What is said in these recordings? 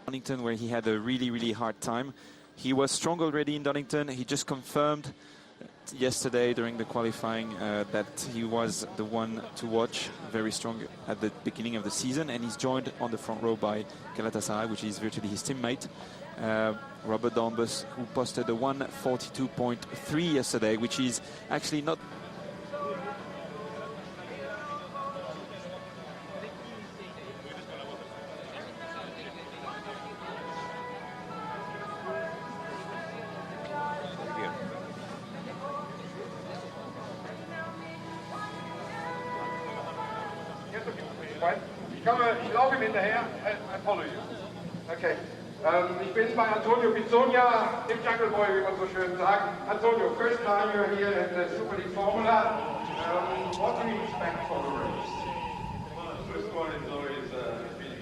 Donington, where he had a really hard time. He was strong already in Donington. He just confirmed yesterday during the qualifying that he was the one to watch, very strong at the beginning of the season, and he's joined on the front row by Galatasaray, which is virtually his teammate, Robert Dornbus, who posted a 1:42.3 yesterday, which is actually not. Ich laufe ihm hinterher. I follow you. Okay. Ich bin bei Antonio Pizzonia, im Jungle Boy, wie man so schön sagt. Antonio, first time you're here at the Superleague Formula. What do you expect for the race? Well, the first one is always really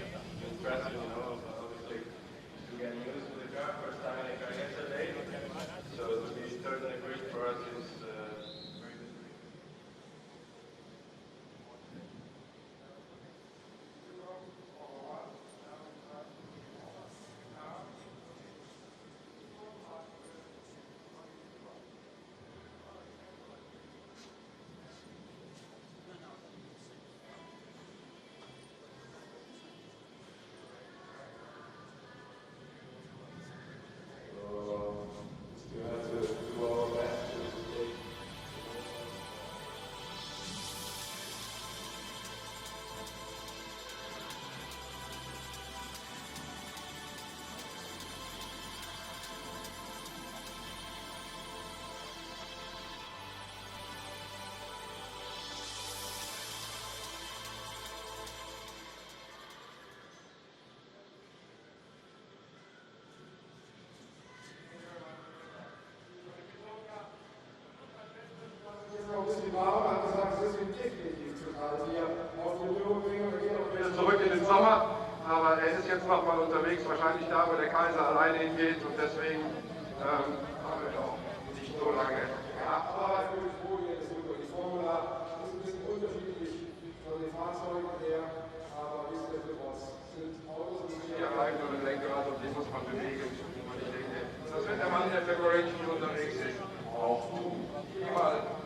impressive, you know, obviously to get used to the car. First time in the car yesterday, so to be third in the grid for us is very good. Zurück in den Sommer, aber er ist jetzt noch mal unterwegs, wahrscheinlich da, wo der Kaiser alleine hingeht, und deswegen haben wir auch nicht so lange gehabt. Aber ich bin froh, hier ist die Formula ist ein bisschen unterschiedlich von den Fahrzeugen her, aber nichtsdestotrotz sind Autos hier bleiben und Lenkrad, und die muss man bewegen. Und ich denke, das wird der Mann, der February unterwegs ist, auch tun.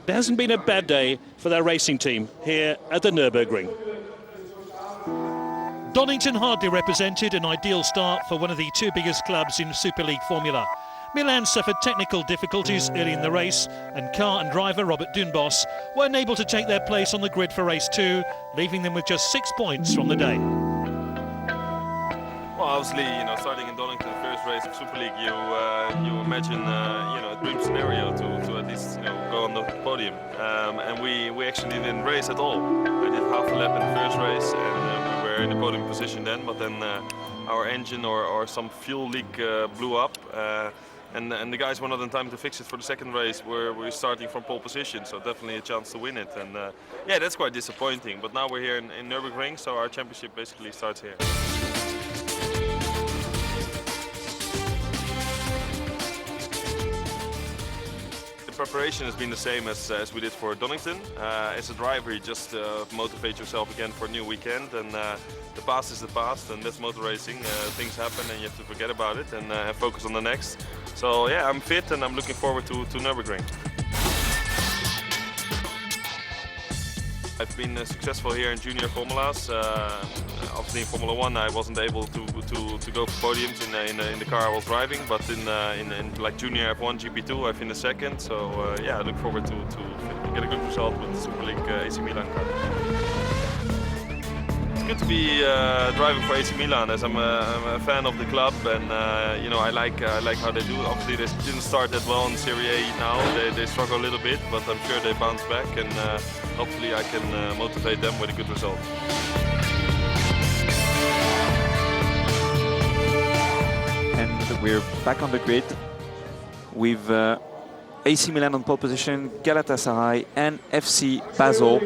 It hasn't been a bad day for their racing team here at the Nurburgring. Donington hardly represented an ideal start for one of the two biggest clubs in Super League Formula. Milan suffered technical difficulties early in the race, and car and driver Robert Dunbos were unable to take their place on the grid for race 2, leaving them with just 6 points from the day. Well, obviously, you know, starting in Donington, first race of Super League, you imagine, you know, a dream scenario to at least, you know, go on the podium. And we actually didn't race at all. I did half a lap in the first race, and we were in the podium position then. But then our engine or some fuel leak blew up, and the guys were not in time to fix it for the second race. We're starting from pole position, so definitely a chance to win it. And yeah, that's quite disappointing. But now we're here in Nurburgring, so our championship basically starts here. Preparation has been the same as we did for Donington. As a driver, you just motivate yourself again for a new weekend, and the past is the past, and that's motor racing. Things happen and you have to forget about it and focus on the next. So yeah, I'm fit and I'm looking forward to Nurburgring. I've been successful here in junior formulas. Obviously in Formula 1 I wasn't able to go for podiums in the car I was driving, but in like junior F1 GP2 I finished second. So yeah, I look forward to get a good result with the Super League AC Milan car. It's good to be driving for AC Milan, as I'm a fan of the club, and you know, I like how they do. Obviously they didn't start that well in Serie A now. They struggle a little bit, but I'm sure they bounce back, and hopefully I can motivate them with a good result. And we're back on the grid with AC Milan on pole position, Galatasaray and FC Basel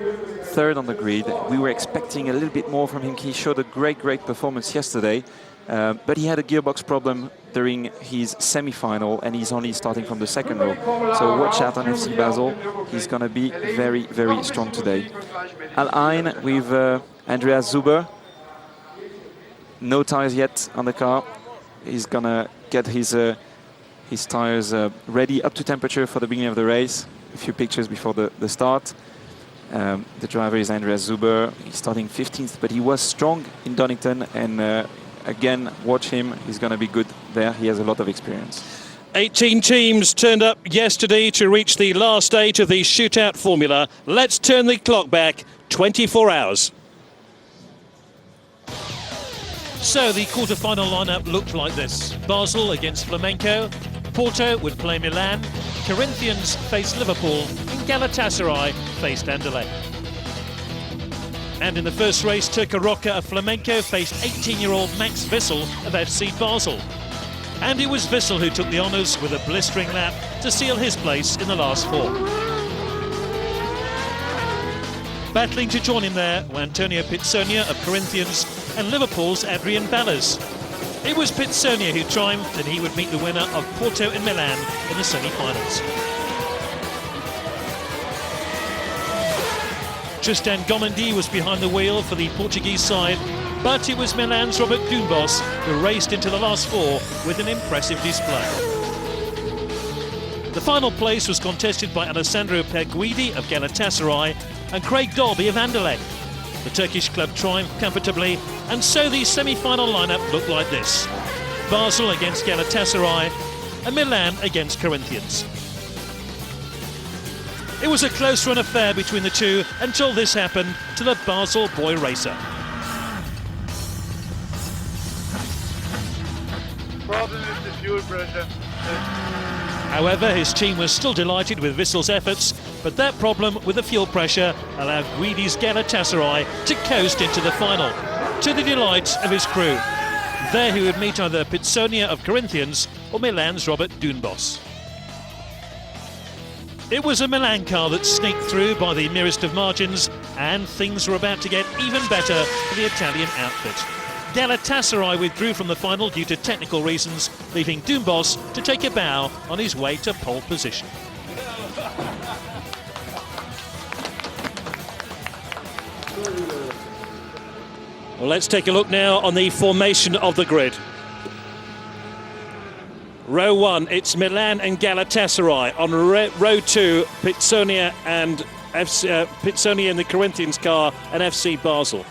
third on the grid. We were expecting a little bit more from him. He showed a great performance yesterday, but he had a gearbox problem during his semi-final, and he's only starting from the second row. So watch out on FC Basel. He's going to be very strong today. Al Ain with Andreas Zuber. No tires yet on the car. He's gonna get his tires ready up to temperature for the beginning of the race. A few pictures before the start. The driver is Andreas Zuber. He's starting 15th, but he was strong in Donington, and again, watch him. He's gonna be good there. He has a lot of experience. 18 teams turned up yesterday to reach the last stage of the shootout formula. Let's turn the clock back 24 hours. So the quarter-final lineup looked like this. Basel against Flamenco, Porto would play Milan, Corinthians faced Liverpool, and Galatasaray faced Anderlecht. And in the first race, Turco Roca of Flamenco faced 18-year-old Max Wissel of FC Basel. And it was Wissel who took the honours with a blistering lap to seal his place in the last four. Battling to join him there were Antonio Pizzonia of Corinthians and Liverpool's Adrian Ballas. It was Pizzonia who triumphed, and he would meet the winner of Porto and Milan in the semi-finals. Tristan Gomendi was behind the wheel for the Portuguese side, but it was Milan's Robert Dumbos who raced into the last four with an impressive display. The final place was contested by Alessandro Perguidi of Galatasaray and Craig Dolby of Anderlecht. The Turkish club triumphed comfortably, and so the semi-final lineup looked like this. Basel against Galatasaray and Milan against Corinthians. It was a close-run affair between the two until this happened to the Basel boy racer. Problem is the fuel pressure. However, his team was still delighted with Wissel's efforts, but that problem with the fuel pressure allowed Guidi's Galatasaray to coast into the final, to the delight of his crew. There he would meet either Pizzonia of Corinthians or Milan's Robert Dumbos. It was a Milan car that sneaked through by the merest of margins, and things were about to get even better for the Italian outfit. Galatasaray withdrew from the final due to technical reasons, leaving Dumbos to take a bow on his way to pole position. Well, let's take a look now on the formation of the grid. Row 1, it's Milan and Galatasaray. On row 2, Pizzonia and Pizzonia in the Corinthians car and FC Basel.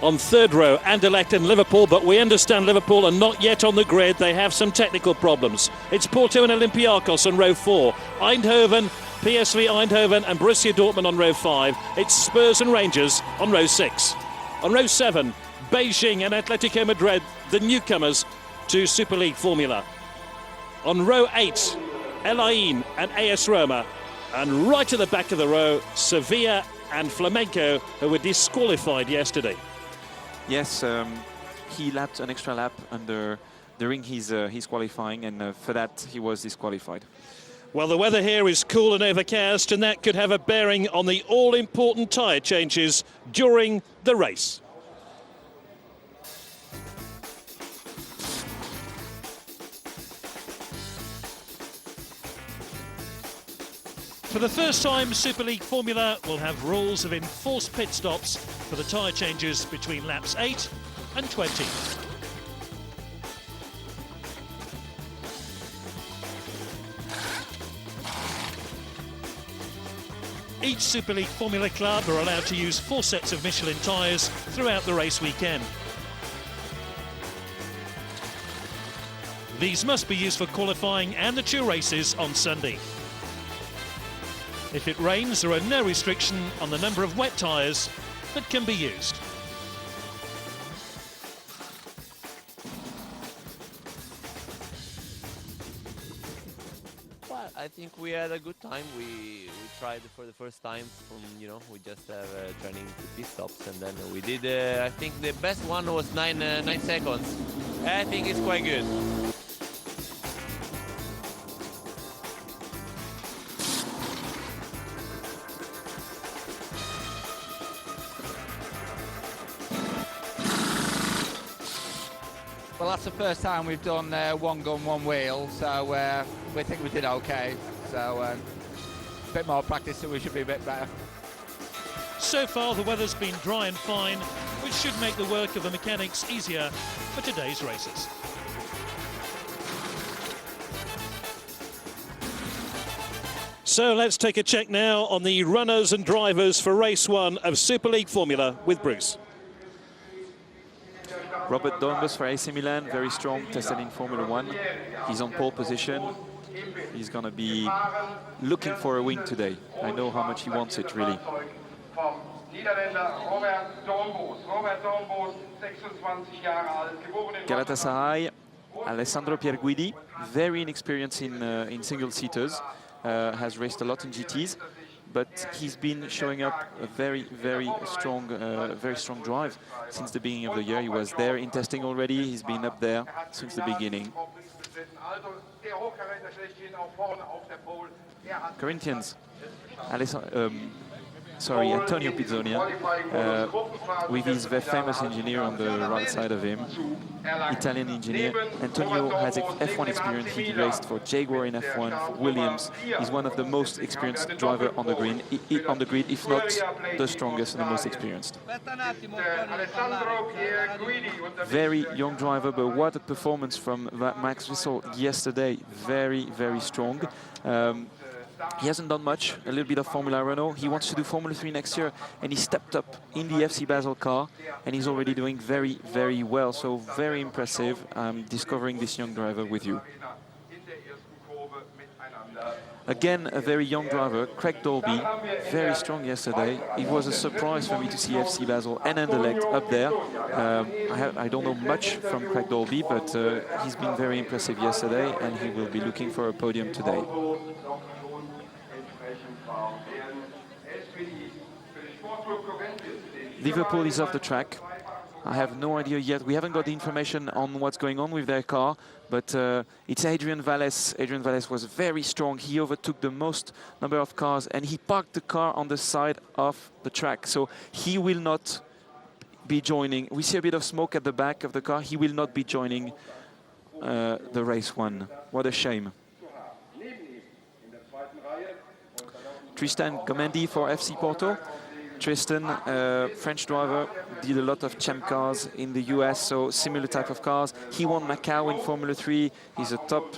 On third row, Anderlecht and Liverpool, but we understand Liverpool are not yet on the grid. They have some technical problems. It's Porto and Olympiacos on row 4. Eindhoven, PSV Eindhoven and Borussia Dortmund on row 5. It's Spurs and Rangers on row 6. On row 7, Beijing and Atletico Madrid, the newcomers to Super League formula. On row 8, El Ain and AS Roma. And right at the back of the row, Sevilla and Flamenco, who were disqualified yesterday. Yes, he lapped an extra lap during his qualifying, and for that he was disqualified. Well, the weather here is cool and overcast, and that could have a bearing on the all-important tyre changes during the race. For the first time, Super League Formula will have rules of enforced pit stops for the tyre changes between laps 8 and 20. Each Super League Formula club are allowed to use 4 sets of Michelin tyres throughout the race weekend. These must be used for qualifying and the 2 races on Sunday. If it rains, there are no restriction on the number of wet tyres that can be used. Well, I think we had a good time. We tried for the first time we just have training to pit stops, and then we did, I think the best one was 9 seconds. I think it's quite good. Well, that's the first time we've done one gun, one wheel, so we think we did okay. So a bit more practice, so we should be a bit better. So far, the weather's been dry and fine, which should make the work of the mechanics easier for today's races. So let's take a check now on the runners and drivers for race 1 of Super League Formula with Bruce. Robert Doornbos for AC Milan, very strong, tested in Formula 1. He's on pole position. He's going to be looking for a win today. I know how much he wants it, really. Galatasaray, Alessandro Pierguidi, very inexperienced in single-seaters, has raced a lot in GTs, but he's been showing up a very strong drive since the beginning of the year. He was there in testing already. He's been up there since the beginning. Corinthians, Antonio Pizzonia, with his very famous engineer on the right side of him, Italian engineer. Antonio has F1 experience. He raced for Jaguar in F1, for Williams. He's one of the most experienced driver on the grid, if not the strongest and the most experienced. Very young driver, but what a performance from Max Wissel yesterday. Very strong. He hasn't done much, a little bit of Formula Renault. He wants to do Formula 3 next year, and he stepped up in the FC Basel car, and he's already doing very well. So very impressive discovering this young driver with you. Again, a very young driver, Craig Dolby, very strong yesterday. It was a surprise for me to see FC Basel and Anderlecht up there. I don't know much from Craig Dolby, but he's been very impressive yesterday, and he will be looking for a podium today. Liverpool is off the track. I have no idea yet. We haven't got the information on what's going on with their car, but it's Adrian Valles. Adrian Valles was very strong. He overtook the most number of cars, and he parked the car on the side of the track. So he will not be joining. We see a bit of smoke at the back of the car. He will not be joining the race 1. What a shame. Tristan Gomendi for FC Porto. Tristan, French driver, did a lot of champ cars in the US, so similar type of cars. He won Macau in Formula 3. He's a top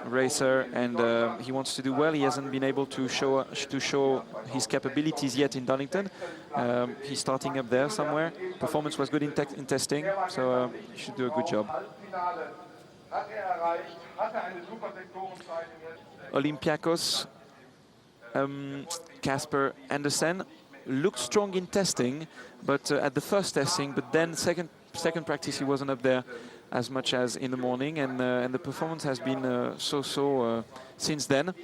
racer, and he wants to do well. He hasn't been able to show his capabilities yet in Darlington. He's starting up there somewhere. Performance was good in testing, so he should do a good job. Olympiacos, Casper Andersen. Looked strong in testing, but at the first testing, but then second practice he wasn't up there as much as in the morning, and the performance has been so-so since then.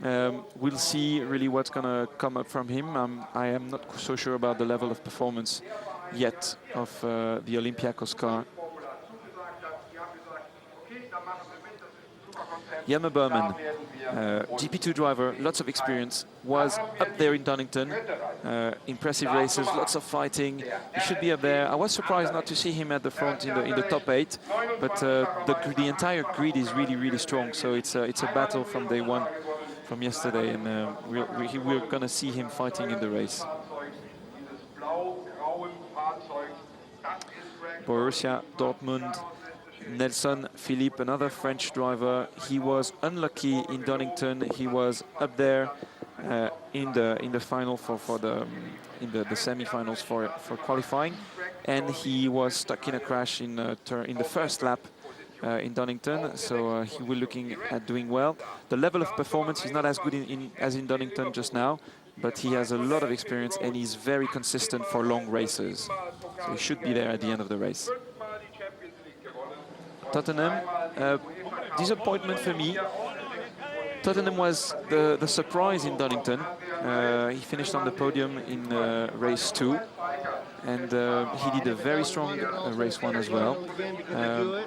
We'll see really what's gonna come up from him. I am not so sure about the level of performance yet of the Olympiacos car. Jelmer Berman, GP2 driver, lots of experience, was up there in Donington. Impressive races, lots of fighting. He should be up there. I was surprised not to see him at the front in the top 8, but the entire grid is really strong. So it's a battle from day one, from yesterday, and we're going to see him fighting in the race. Borussia Dortmund. Nelson Philippe, another French driver. He was unlucky in Donington. He was up there in the final in the semi-finals for qualifying, and he was stuck in a crash in the first lap in Donington. So he will looking at doing well. The level of performance is not as good as in Donington just now, but he has a lot of experience and he's very consistent for long races. So he should be there at the end of the race. Tottenham, disappointment for me. Tottenham was the surprise in Donington. He finished on the podium in race 2, and he did a very strong race 1 as well.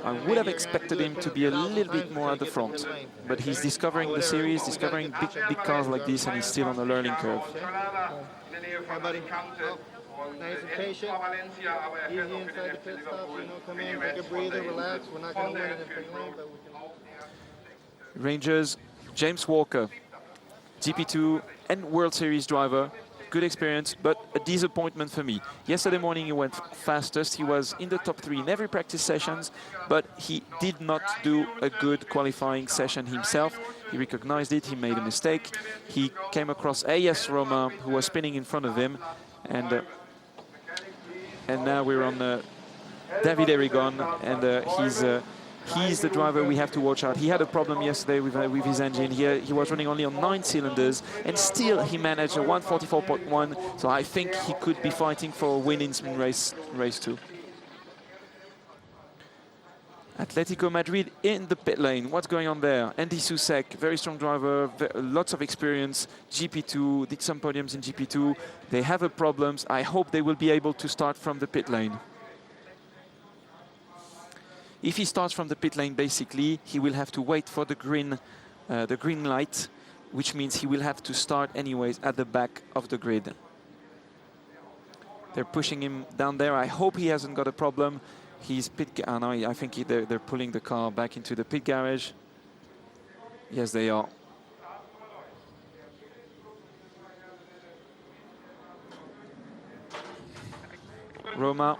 I would have expected him to be a little bit more at the front, but he's discovering the series, discovering big cars like this, and he's still on the learning curve. Nice and patient, easy inside the pit stop, come in, take a breather, relax. We're not going to win it in pit lane, but we can... Rangers, James Walker, GP2 and World Series driver. good experience, but a disappointment for me. Yesterday morning he went fastest. He was in the top 3 in every practice sessions, but he did not do a good qualifying session himself. He recognized it, he made a mistake. He came across AS Roma, who was spinning in front of him, and now we're on David Erigon, and he's the driver we have to watch out. He had a problem yesterday with his engine. He was running only on 9 cylinders, and still he managed a 144.1. So I think he could be fighting for a win in race 2. Atletico Madrid in the pit lane. What's going on there? Andy Susek, very strong driver, lots of experience. GP2, did some podiums in GP2. They have problems. I hope they will be able to start from the pit lane. If he starts from the pit lane, basically, he will have to wait for the green light, which means he will have to start anyways at the back of the grid. They're pushing him down there. I hope he hasn't got a problem. He's no, I think they're pulling the car back into the pit garage. Yes, they are. Roma.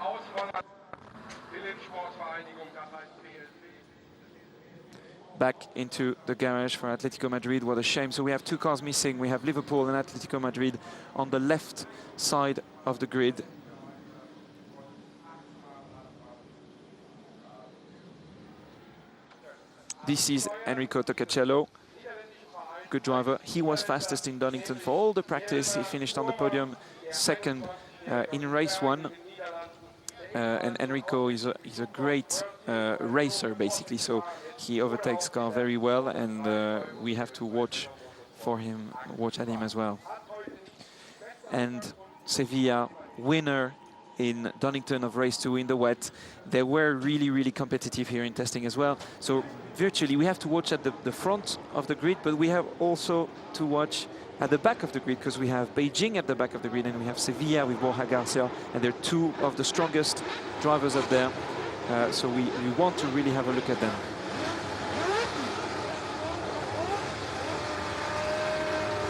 Back into the garage for Atletico Madrid. What a shame. So we have 2 cars missing. We have Liverpool and Atletico Madrid on the left side of the grid. This is Enrico Toccacello, good driver. He was fastest in Donington for all the practice. He finished on the podium 2nd in race 1. And Enrico is a great racer, basically. So he overtakes car very well, and we have to watch at him as well. And Sevilla, winner in Donington of race 2 in the wet. They were really, really competitive here in testing as well. So virtually we have to watch at the front of the grid, but we have also to watch at the back of the grid, because we have Beijing at the back of the grid, and we have Sevilla with Borja Garcia, and they're 2 of the strongest drivers up there. So we want to really have a look at them.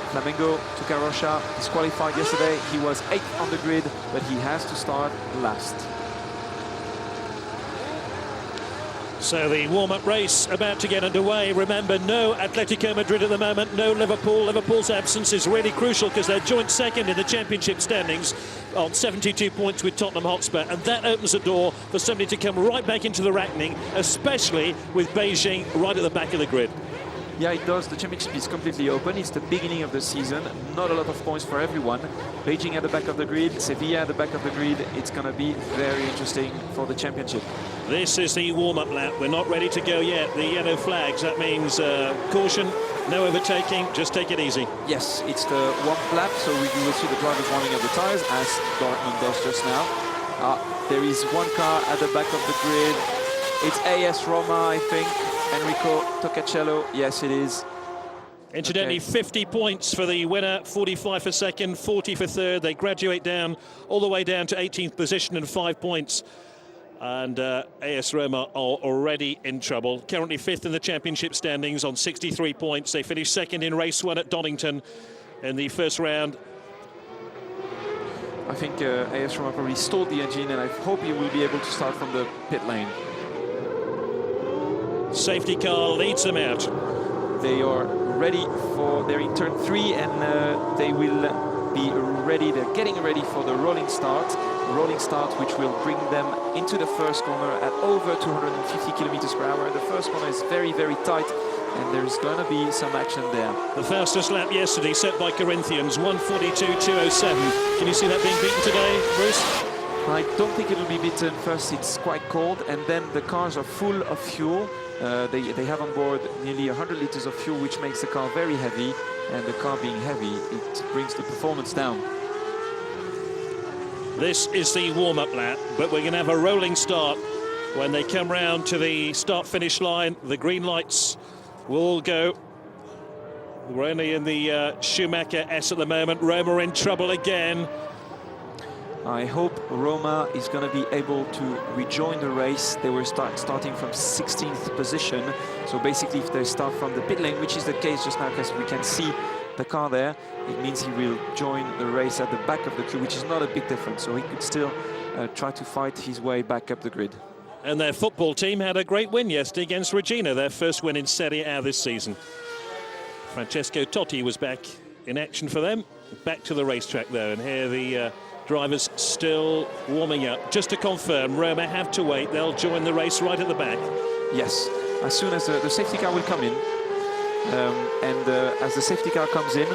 Flamengo Tucarocha disqualified yesterday. He was 8th on the grid, but he has to start last. So the warm-up race about to get underway. Remember, no Atletico Madrid at the moment, no Liverpool. Liverpool's absence is really crucial because they're joint 2nd in the championship standings on 72 points with Tottenham Hotspur, and that opens the door for somebody to come right back into the reckoning, especially with Beijing right at the back of the grid. Yeah, it does. The championship is completely open. It's the beginning of the season. Not a lot of points for everyone. Beijing at the back of the grid, Sevilla at the back of the grid. It's going to be very interesting for the championship. This is the warm-up lap. We're not ready to go yet. The yellow flags, that means caution, no overtaking, just take it easy. Yes, it's the warm-up lap, so we will see the drivers warming up the tires, as Dortmund does just now. There is 1 car at the back of the grid. It's AS Roma, I think. Enrico Toccacello, yes it is. Incidentally, okay. 50 points for the winner, 45 for 2nd, 40 for 3rd. They graduate down, all the way down to 18th position and 5 points. And AS Roma are already in trouble. Currently 5th in the championship standings on 63 points. They finished 2nd in race 1 at Donington in the first round. I think AS Roma probably stalled the engine, and I hope he will be able to start from the pit lane. Safety car leads them out. They are ready they're in turn 3, and they will be ready. They're getting ready for the rolling start, which will bring them into the first corner at over 250 kilometers per hour. The first corner is very, very tight, and there's going to be some action there. The fastest lap yesterday set by Corinthians, 1:42.207. Can you see that being beaten today, Bruce? I don't think it will be beaten. First, it's quite cold, and then the cars are full of fuel. They have on board nearly 100 liters of fuel, which makes the car very heavy, and the car being heavy, it brings the performance down. This is the warm-up lap, but we're going to have a rolling start. When they come round to the start-finish line, the green lights will go. We're only in the Schumacher S at the moment. Roma in trouble again. I hope Roma is going to be able to rejoin the race. They were starting from 16th position. So basically, if they start from the pit lane, which is the case just now, because we can see the car there, it means he will join the race at the back of the queue, which is not a big difference. So he could still try to fight his way back up the grid. And their football team had a great win yesterday against Regina, their first win in Serie A this season. Francesco Totti was back in action for them. Back to the racetrack though, and here the drivers still warming up. Just to confirm, Roma have to wait. They'll join the race right at the back. Yes, as soon as the safety car will come in, as the safety car comes in,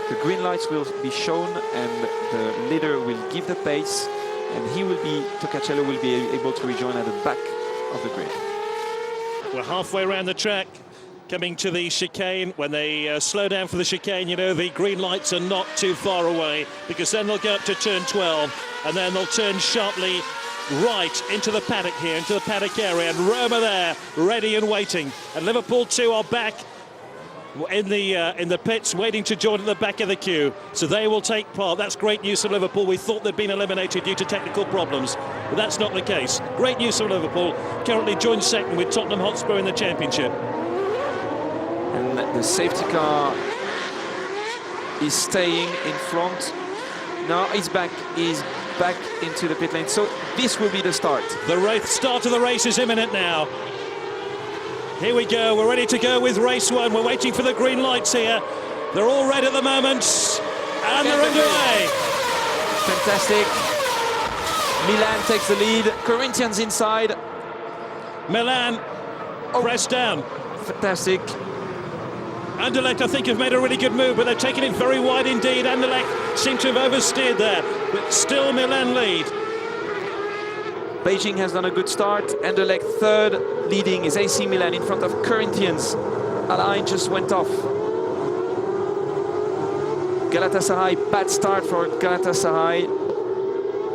the green lights will be shown and the leader will give the pace, and Tocacello will be able to rejoin at the back of the grid. We're halfway around the track, coming to the chicane. When they slow down for the chicane, you know, the green lights are not too far away, because then they'll go up to turn 12 and then they'll turn sharply right into the paddock here, into the paddock area, and Roma there, ready and waiting. And Liverpool too are back in the pits, waiting to join at the back of the queue. So they will take part. That's great news for Liverpool. We thought they'd been eliminated due to technical problems, but that's not the case. Great news for Liverpool. Currently joined second with Tottenham Hotspur in the Championship. And the safety car is staying in front. Now he's back into the pit lane. So this will be the start. The start of the race is imminent now. Here we go, we're ready to go with race one. We're waiting for the green lights here. They're all red at the moment, and they're underway. Fantastic. Milan takes the lead. Corinthians inside. Milan pressed down. Fantastic. Anderlecht, I think, have made a really good move, but they've taken it very wide indeed. Anderlecht seem to have oversteered there, but still Milan lead. Beijing has done a good start. Anderlecht third, leading is AC Milan in front of Corinthians. A line just went off. Galatasaray, bad start for Galatasaray.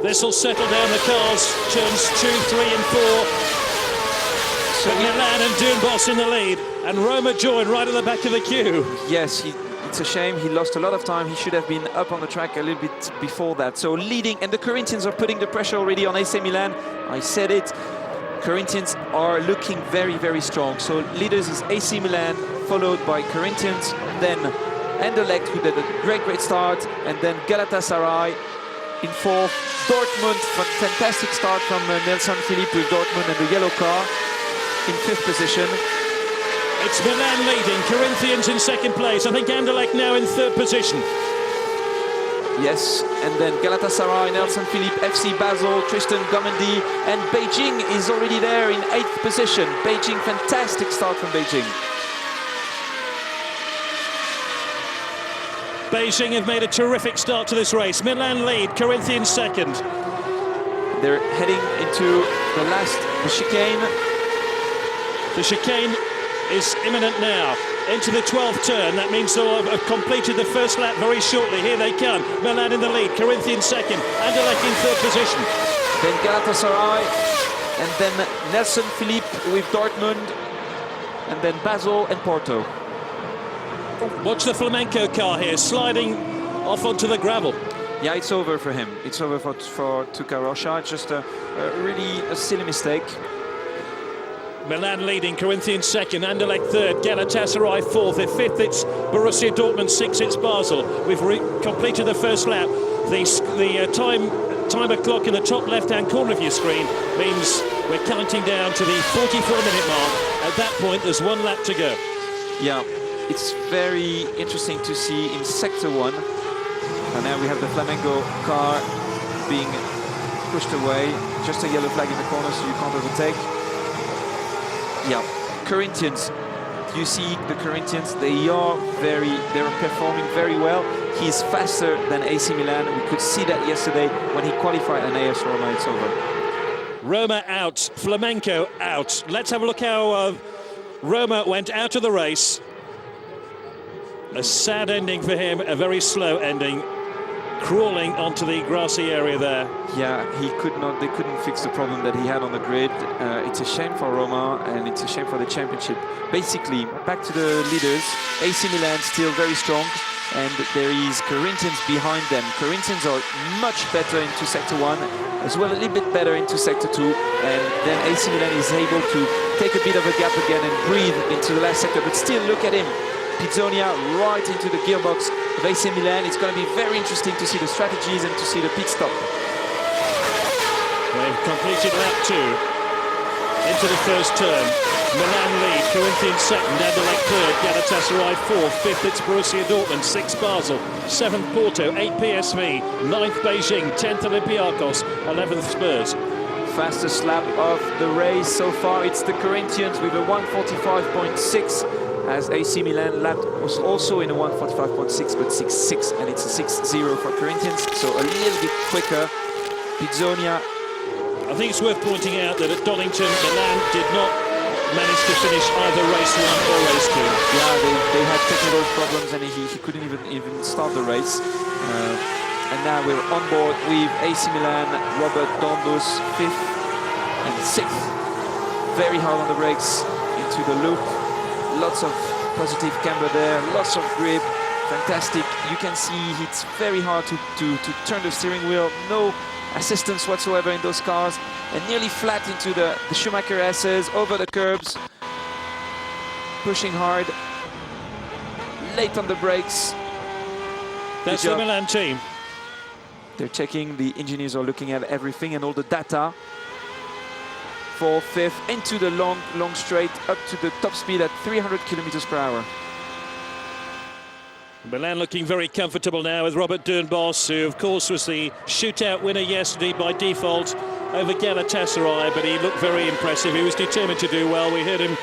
This will settle down the cars, turns 2, 3 and 4. But Milan and Dunbos in the lead, and Roma join right at the back of the queue. Yes, it's a shame. He lost a lot of time. He should have been up on the track a little bit before that. So leading, and the Corinthians are putting the pressure already on AC Milan. I said it. Corinthians are looking very, very strong. So leaders is AC Milan, followed by Corinthians, then Anderlecht, who did a great start, and then Galatasaray in fourth. Dortmund, fantastic start from Nelson Philippe with Dortmund and the yellow car in fifth position. It's Milan leading, Corinthians in second place. I think Anderlecht now in third position. Yes, and then Galatasaray, Nelson Philippe, FC Basel, Tristan Gomendi, and Beijing is already there in 8th position. Beijing, fantastic start from Beijing. Beijing have made a terrific start to this race. Milan lead, Corinthians second. They're heading into the chicane. The chicane is imminent now, into the 12th turn. That means they'll have completed the first lap very shortly. Here they come. Milan in the lead, Corinthians second, Anderlecht in third position. Then Galatasaray, and then Nelson Philippe with Dortmund, and then Basel and Porto. Watch the Flamenco car here, sliding off onto the gravel. Yeah, it's over for him. It's over for Tuca Rocha. It's just really a silly mistake. Milan leading, Corinthians second, Anderlecht third, Galatasaray fourth. At fifth, it's Borussia Dortmund, sixth, it's Basel. We've completed the first lap. The timer clock in the top left-hand corner of your screen means we're counting down to the 44-minute mark. At that point, there's one lap to go. Yeah, it's very interesting to see in Sector 1. And now we have the Flamengo car being pushed away. Just a yellow flag in the corner, so you can't overtake. Yeah, Corinthians, you see the Corinthians, they're performing very well. He's faster than AC Milan. We could see that yesterday when he qualified an AS Roma. It's over. Roma out, Flamenco out. Let's have a look how Roma went out of the race. A sad ending for him, a very slow ending. Crawling onto the grassy area there. Yeah, they couldn't fix the problem that he had on the grid. It's a shame for Roma, and it's a shame for the championship. Basically, back to the leaders. AC Milan still very strong, and there is Corinthians behind them. Corinthians are much better into Sector 1, as well a little bit better into Sector 2, and then AC Milan is able to take a bit of a gap again and breathe into the last sector. But still, look at him. Pizzonia right into the gearbox of AC Milan. It's going to be very interesting to see the strategies and to see the pit stop. They've completed lap 2 into the first turn. Milan lead, Corinthians second, Anderlecht third, Galatasaray fourth, fifth it's Borussia Dortmund, sixth Basel, seventh Porto, 8 PSV, 9th Beijing, 10th Olympiacos, 11th Spurs. Fastest lap of the race so far, it's the Corinthians with a 1:45.6, as AC Milan lap was also in a 1:45.6 but 6.6, and it's a 6.0 for Corinthians, so a little bit quicker. Pizzonia. I think it's worth pointing out that at Donington, Milan did not manage to finish either race 1 or race 2. Yeah, they had technical problems and he couldn't even start the race. And now we're on board with AC Milan, Robert Donbos, 5th and 6th. Very hard on the brakes into the loop. Lots of positive camber there, lots of grip. Fantastic. You can see it's very hard to turn the steering wheel. No assistance whatsoever in those cars, and nearly flat into the Schumacher S's, over the curbs. Pushing hard. Late on the brakes. That's the Milan team. They're checking, the engineers are looking at everything and all the data. 4th, 5th, into the long straight, up to the top speed at 300 kilometers per hour. Milan looking very comfortable now with Robert Doornbos, who of course was the shootout winner yesterday by default over Galatasaray, but he looked very impressive. He was determined to do well. We heard him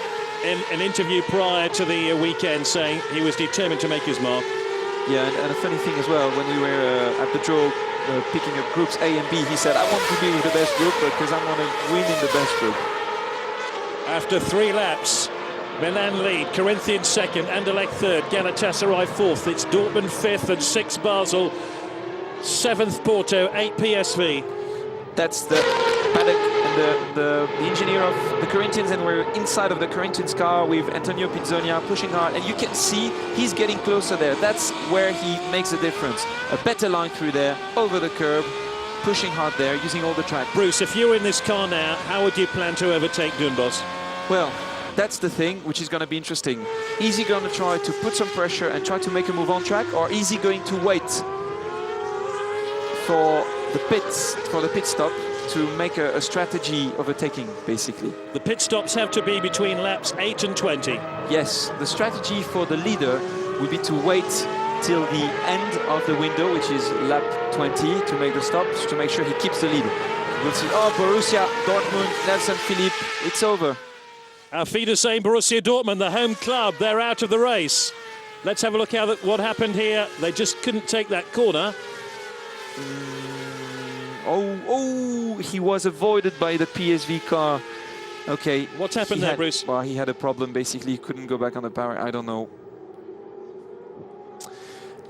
in an interview prior to the weekend saying he was determined to make his mark. Yeah, and a funny thing as well, when we were at the draw picking up groups A and B, he said, I want to be with the best group because I want to win in the best group. After 3 laps, Milan lead, Corinthians second, Anderlecht third, Galatasaray fourth. It's Dortmund 5th and 6th Basel, 7th Porto, 8 PSV. That's the paddock and the engineer of the Corinthians, and we're inside of the Corinthians car with Antonio Pizzonia pushing hard, and you can see he's getting closer there. That's where he makes a difference. A better line through there, over the curb, pushing hard there, using all the track. Bruce, if you're in this car now, how would you plan to overtake Doornbos? Well, that's the thing, which is going to be interesting. Is he going to try to put some pressure and try to make a move on track, or is he going to wait for the pit stop to make a strategy overtaking, basically? The pit stops have to be between laps 8 and 20. Yes, the strategy for the leader would be to wait till the end of the window, which is lap 20, to make the stop, to make sure he keeps the lead. We'll see. Oh, Borussia Dortmund, Nelson Philippe, it's over. Our feet are saying Borussia Dortmund, the home club, they're out of the race. Let's have a look at what happened here. They just couldn't take that corner. Oh, he was avoided by the PSV car. Okay. What's happened there, Bruce? Well, he had a problem, basically. He couldn't go back on the power. I don't know.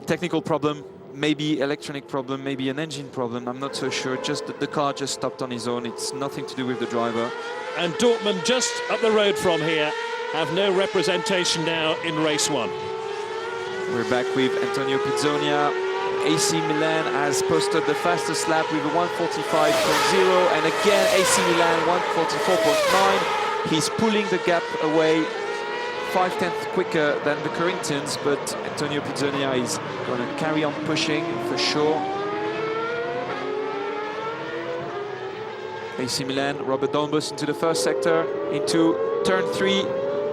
Technical problem, maybe electronic problem, maybe an engine problem. I'm not so sure. Just the car just stopped on his own. It's nothing to do with the driver. And Dortmund, just up the road from here, have no representation now in race 1. We're back with Antonio Pizzonia. AC Milan has posted the fastest lap with a 1:45.0, and again AC Milan 1:44.9. He's pulling the gap away 5/10 quicker than the Corinthians, but Antonio Pizzonia is going to carry on pushing for sure. AC Milan, Robert Doornbos into the first sector, into turn 3,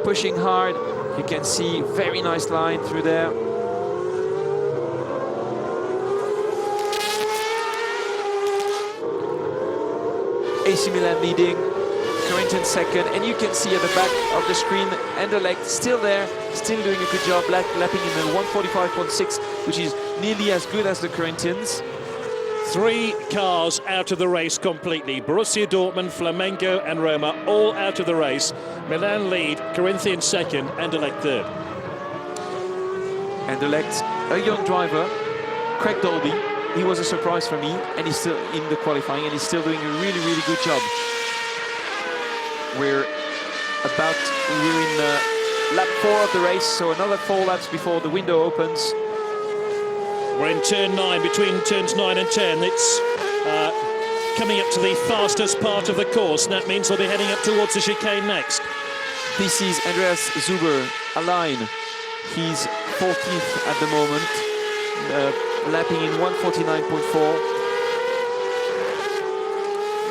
pushing hard. You can see very nice line through there. AC Milan leading, Corinthians second, and you can see at the back of the screen, Anderlecht still there, still doing a good job, lapping in the 1:45.6, which is nearly as good as the Corinthians. 3 cars out of the race completely. Borussia Dortmund, Flamengo and Roma all out of the race. Milan lead, Corinthians second, Anderlecht third. Anderlecht, a young driver, Craig Dolby. He was a surprise for me, and he's still in the qualifying, and he's still doing a really, really good job. We're in lap 4 of the race, so another 4 laps before the window opens. We're in turn 9, between turns 9 and 10. It's coming up to the fastest part of the course, and that means we'll be heading up towards the chicane next. This is Andreas Zuber, a line He's 14th at the moment, lapping in 1:49.4.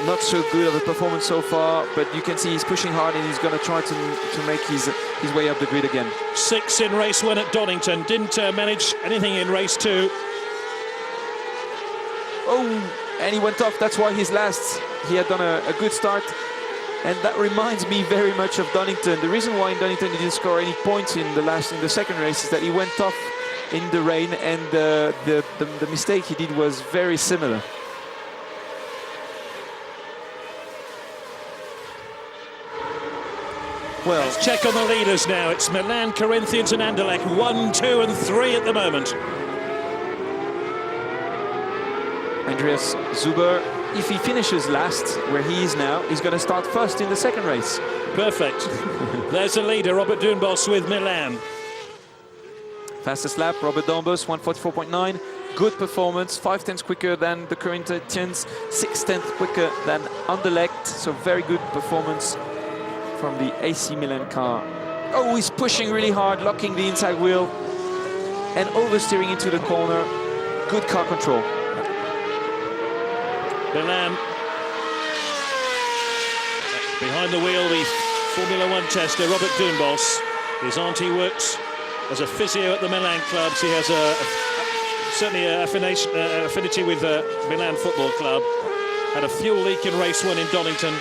Not so good of a performance so far, but you can see he's pushing hard and he's going to try to make his way up the grid again. 6 in race 1 at Donington, didn't manage anything in race 2. Oh, and he went off, that's why he's last. He had done a good start, and that reminds me very much of Donington. The reason why in Donington he didn't score any points in the second race is that he went off in the rain, and the mistake he did was very similar. Well, let's check on the leaders now. It's Milan, Corinthians and Anderlecht, 1, 2 and 3 at the moment. Andreas Zuber, if he finishes last, where he is now, he's going to start first in the second race. Perfect. There's the leader, Robert Doornbos with Milan. Fastest lap, Robert Doornbos, 1:44.9. Good performance, 5/10 quicker than the Corinthians, 6/10 quicker than Anderlecht. So very good performance from the AC Milan car. Oh, he's pushing really hard, locking the inside wheel and oversteering into the corner. Good car control. Milan behind the wheel, the Formula 1 tester Robert Doornbos. His auntie works as a physio at the Milan clubs. He has certainly an affinity with Milan Football Club. Had a fuel leak in race 1 in Donington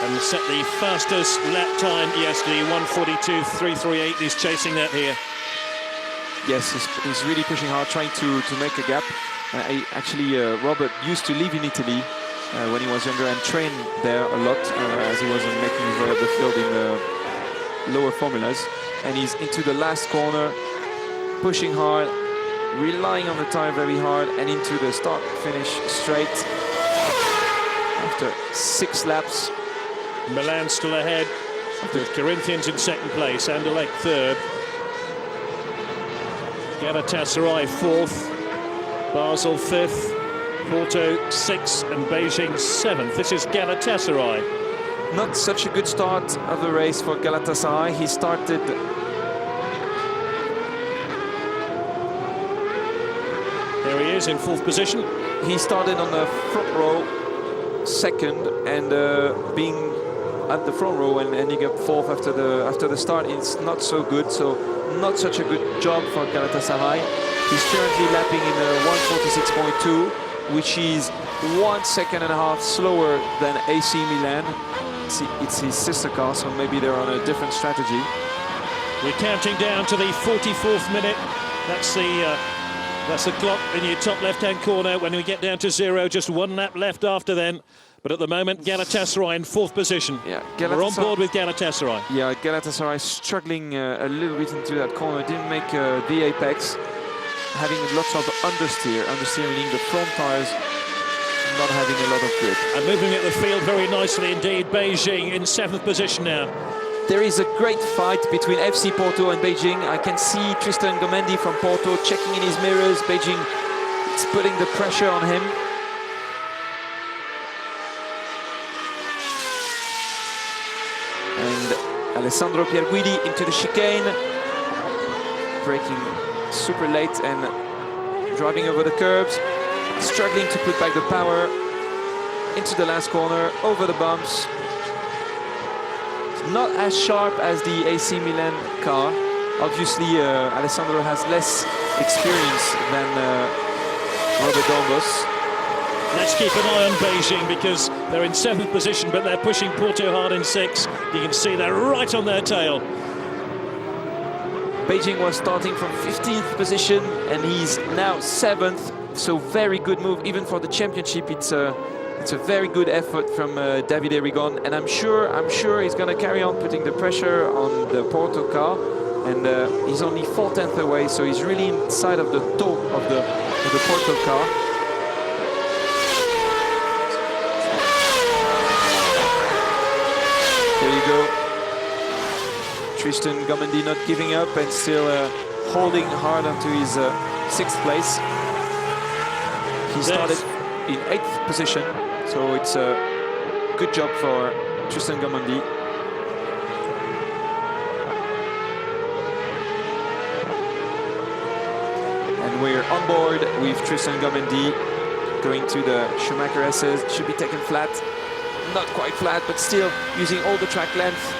and set the fastest lap time yesterday, 1:42.338. He's chasing that here. Yes, he's really pushing hard, trying to make a gap. Robert used to live in Italy when he was younger and trained there a lot as he wasn't making his way up the field in the lower formulas. And he's into the last corner, pushing hard, relying on the tire very hard, and into the start-finish straight after 6 laps. Milan still ahead, with Corinthians in second place, Anderlecht third. Galatasaray fourth, Basel fifth, Porto sixth, and Beijing seventh. This is Galatasaray. Not such a good start of the race for Galatasaray. He started there he is in 4th position. He started on the front row second, and being at the front row and ending up 4th after the start is not so good. So not such a good job for Galatasaray. He's currently lapping in 1:46.2, which is 1.5 seconds slower than AC Milan. It's his sister car, so maybe they're on a different strategy. We're counting down to the 44th minute. That's the clock in your top left-hand corner. When we get down to 0, just 1 lap left after then. But at the moment, Galatasaray in 4th position. Yeah, we're on board with Galatasaray. Yeah, Galatasaray struggling a little bit into that corner. Didn't make the apex. Having lots of understeer meaning the front tires not having a lot of grip. And moving at the field very nicely indeed. Beijing in 7th position now. There is a great fight between FC Porto and Beijing. I can see Tristan Gomendi from Porto checking in his mirrors. Beijing is putting the pressure on him. And Alessandro Pierguidi into the chicane, braking super late and driving over the curbs, struggling to put back the power into the last corner, over the bumps. Not as sharp as the AC Milan car. Obviously, Alessandro has less experience than Robert Doornbos. Let's keep an eye on Beijing because they're in 7th position, but they're pushing Porto hard in 6th. You can see they're right on their tail. Beijing was starting from 15th position and he's now 7th. So very good move, even for the championship. It's a very good effort from Davide Rigon, and I'm sure he's going to carry on putting the pressure on the Porto car. And he's only 4/10 away, so he's really inside of the top of the Porto car. There you go. Tristan Gomendi not giving up and still holding hard onto his 6th place. He started in 8th position, so it's a good job for Tristan Gomendi. board with Tristan Gomendi going to the Schumacher S's. Should be taken flat. Not quite flat, but still using all the track length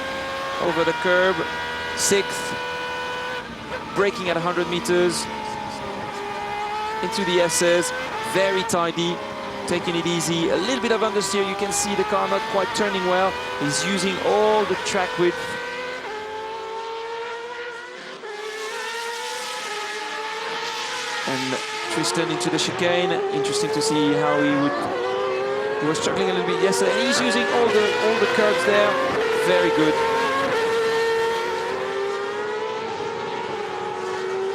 over the curb. 6th, braking at 100 meters into the S's. Very tidy, taking it easy. A little bit of understeer. You can see the car not quite turning well. He's using all the track width. And Tristan into the chicane. Interesting to see how he was struggling a little bit yesterday. And he's using all the curves there. Very good.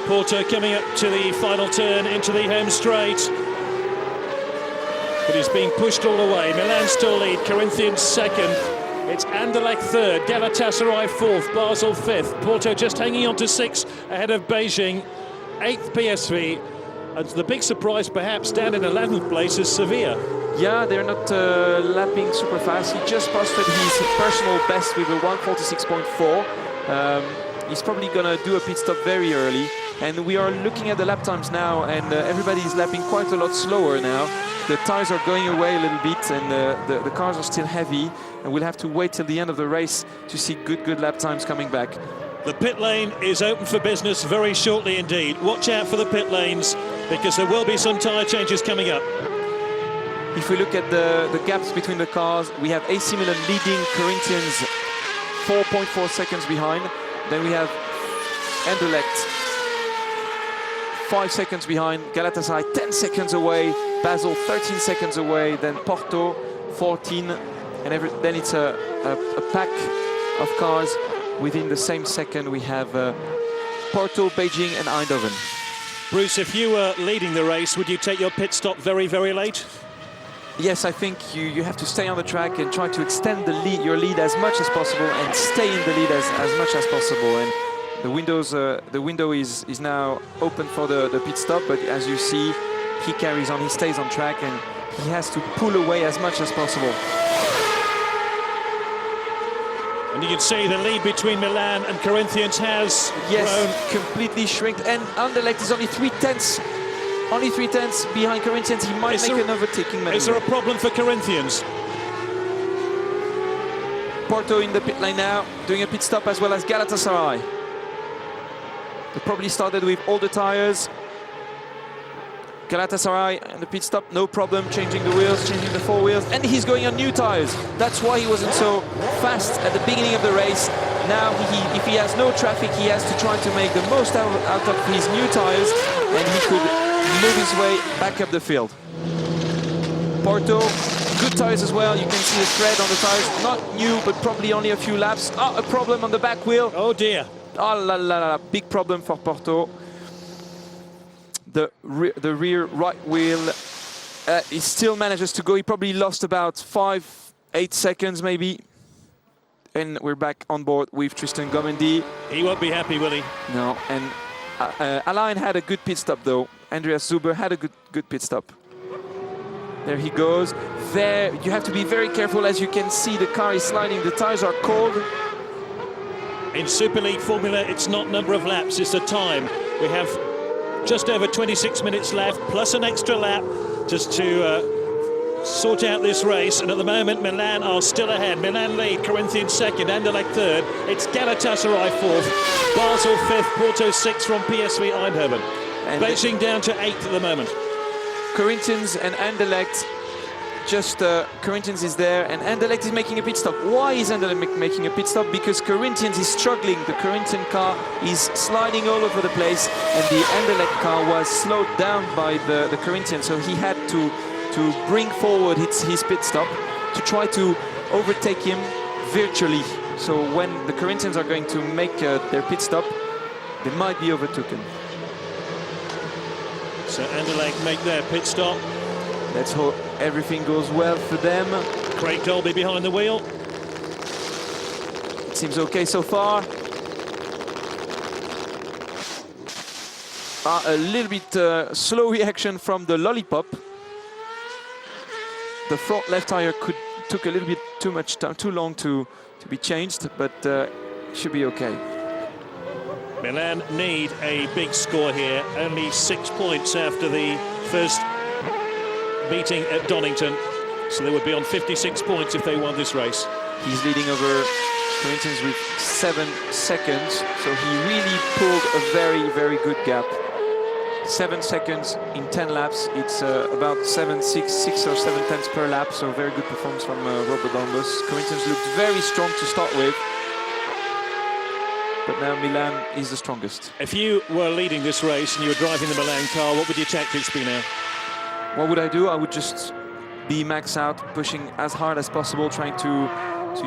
Porto coming up to the final turn into the home straight. But he's being pushed all the way. Milan still lead, Corinthians second. It's Anderlecht third, Galatasaray fourth, Basel fifth. Porto just hanging on to 6 ahead of Beijing. 8th PSV. And the big surprise perhaps down in 11th place is Sevilla. Yeah, they're not lapping super fast. He just posted his personal best with a 1:46.4. He's probably gonna do a pit stop very early. And we are looking at the lap times now, and everybody is lapping quite a lot slower now. The tires are going away a little bit, and the cars are still heavy. And we'll have to wait till the end of the race to see good lap times coming back. The pit lane is open for business very shortly indeed. Watch out for the pit lanes, because there will be some tyre changes coming up. If we look at the gaps between the cars, we have AC Milan leading, Corinthians 4.4 seconds behind. Then we have Anderlecht 5 seconds behind, Galatasaray 10 seconds away, Basel 13 seconds away, then Porto 14, and then it's a pack of cars within the same second. We have Porto, Beijing and Eindhoven. Bruce, if you were leading the race, would you take your pit stop very, very late? Yes, I think you have to stay on the track and try to extend your lead as much as possible and stay in the lead as much as possible. And the window is now open for the pit stop, but as you see, he carries on, he stays on track, and he has to pull away as much as possible. And you can see the lead between Milan and Corinthians has grown. Completely shrunk, and Anderlecht is only 3/10. Only 3/10 behind Corinthians. He might make an overtaking maneuver. Is there a problem for Corinthians? Porto in the pit lane now, doing a pit stop, as well as Galatasaray. They probably started with all the tires. Galatasaray and the pit stop, no problem, changing the wheels, changing the 4 wheels, and he's going on new tires. That's why he wasn't so fast at the beginning of the race. Now, if he has no traffic, he has to try to make the most out of his new tires, and he could move his way back up the field. Porto, good tires as well. You can see the tread on the tires, not new, but probably only a few laps. Oh, a problem on the back wheel. Oh dear. Oh la la la, big problem for Porto. The rear right wheel, he still manages to go. He probably lost about 5-8 seconds maybe. And we're back on board with Tristan Gomendi. He won't be happy, will he? No, and Alain had a good pit stop though. Andreas Zuber had a good pit stop. There he goes. There, you have to be very careful. As you can see, the car is sliding. The tires are cold. In Super League Formula, it's not number of laps, it's the time. We have just over 26 minutes left, plus an extra lap, just to sort out this race. And at the moment, Milan are still ahead. Milan lead, Corinthians second, Anderlecht third. It's Galatasaray fourth, Basel fifth, Porto sixth from PSV Eindhoven. And Beijing down to 8th at the moment. Corinthians and Anderlecht, just Corinthians is there, and Anderlecht is making a pit stop. Why is Anderlecht making a pit stop? Because Corinthians is struggling. The Corinthian car is sliding all over the place, and the Anderlecht car was slowed down by the Corinthian, so he had to bring forward his pit stop to try to overtake him virtually. So when the Corinthians are going to make their pit stop, they might be overtaken. So Anderlecht make their pit stop. Let's hope everything goes well for them. Craig Dolby behind the wheel. It seems okay so far. A little bit slow reaction from the lollipop. The front left tire took a little bit too much time, too long to be changed, but should be okay. Milan need a big score here. Only 6 points after the first meeting at Donington. So they would be on 56 points if they won this race. He's leading over Corinthians with 7 seconds. So he really pulled a very, very good gap. 7 seconds in 10 laps. It's about 6 or 7 tenths per lap. So very good performance from Robert Dunbos. Corinthians looked very strong to start with. But now Milan is the strongest. If you were leading this race and you were driving the Milan car, what would your tactics be now? What would I do? I would just be max out, pushing as hard as possible, trying to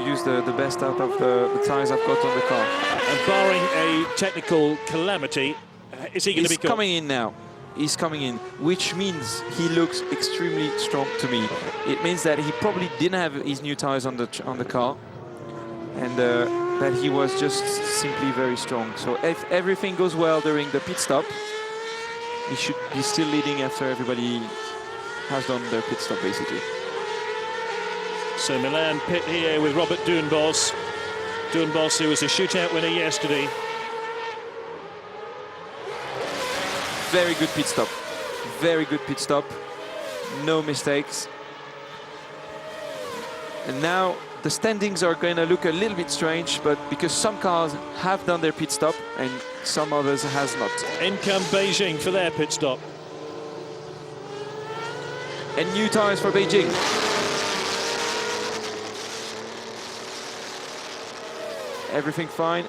use the best out of the tyres I've got on the car. And barring a technical calamity, is he going to be He's coming in now. He's coming in, which means he looks extremely strong to me. It means that he probably didn't have his new tyres on the car, and that he was just simply very strong. So if everything goes well during the pit stop, he should be still leading after everybody has done their pit stop, basically. So Milan pit here with Robert Dunbos. Dunbos, who was a shootout winner yesterday. Very good pit stop. Very good pit stop. No mistakes. And now the standings are going to look a little bit strange, but because some cars have done their pit stop and some others has not. In come Beijing for their pit stop. And new tyres for Beijing. Everything fine.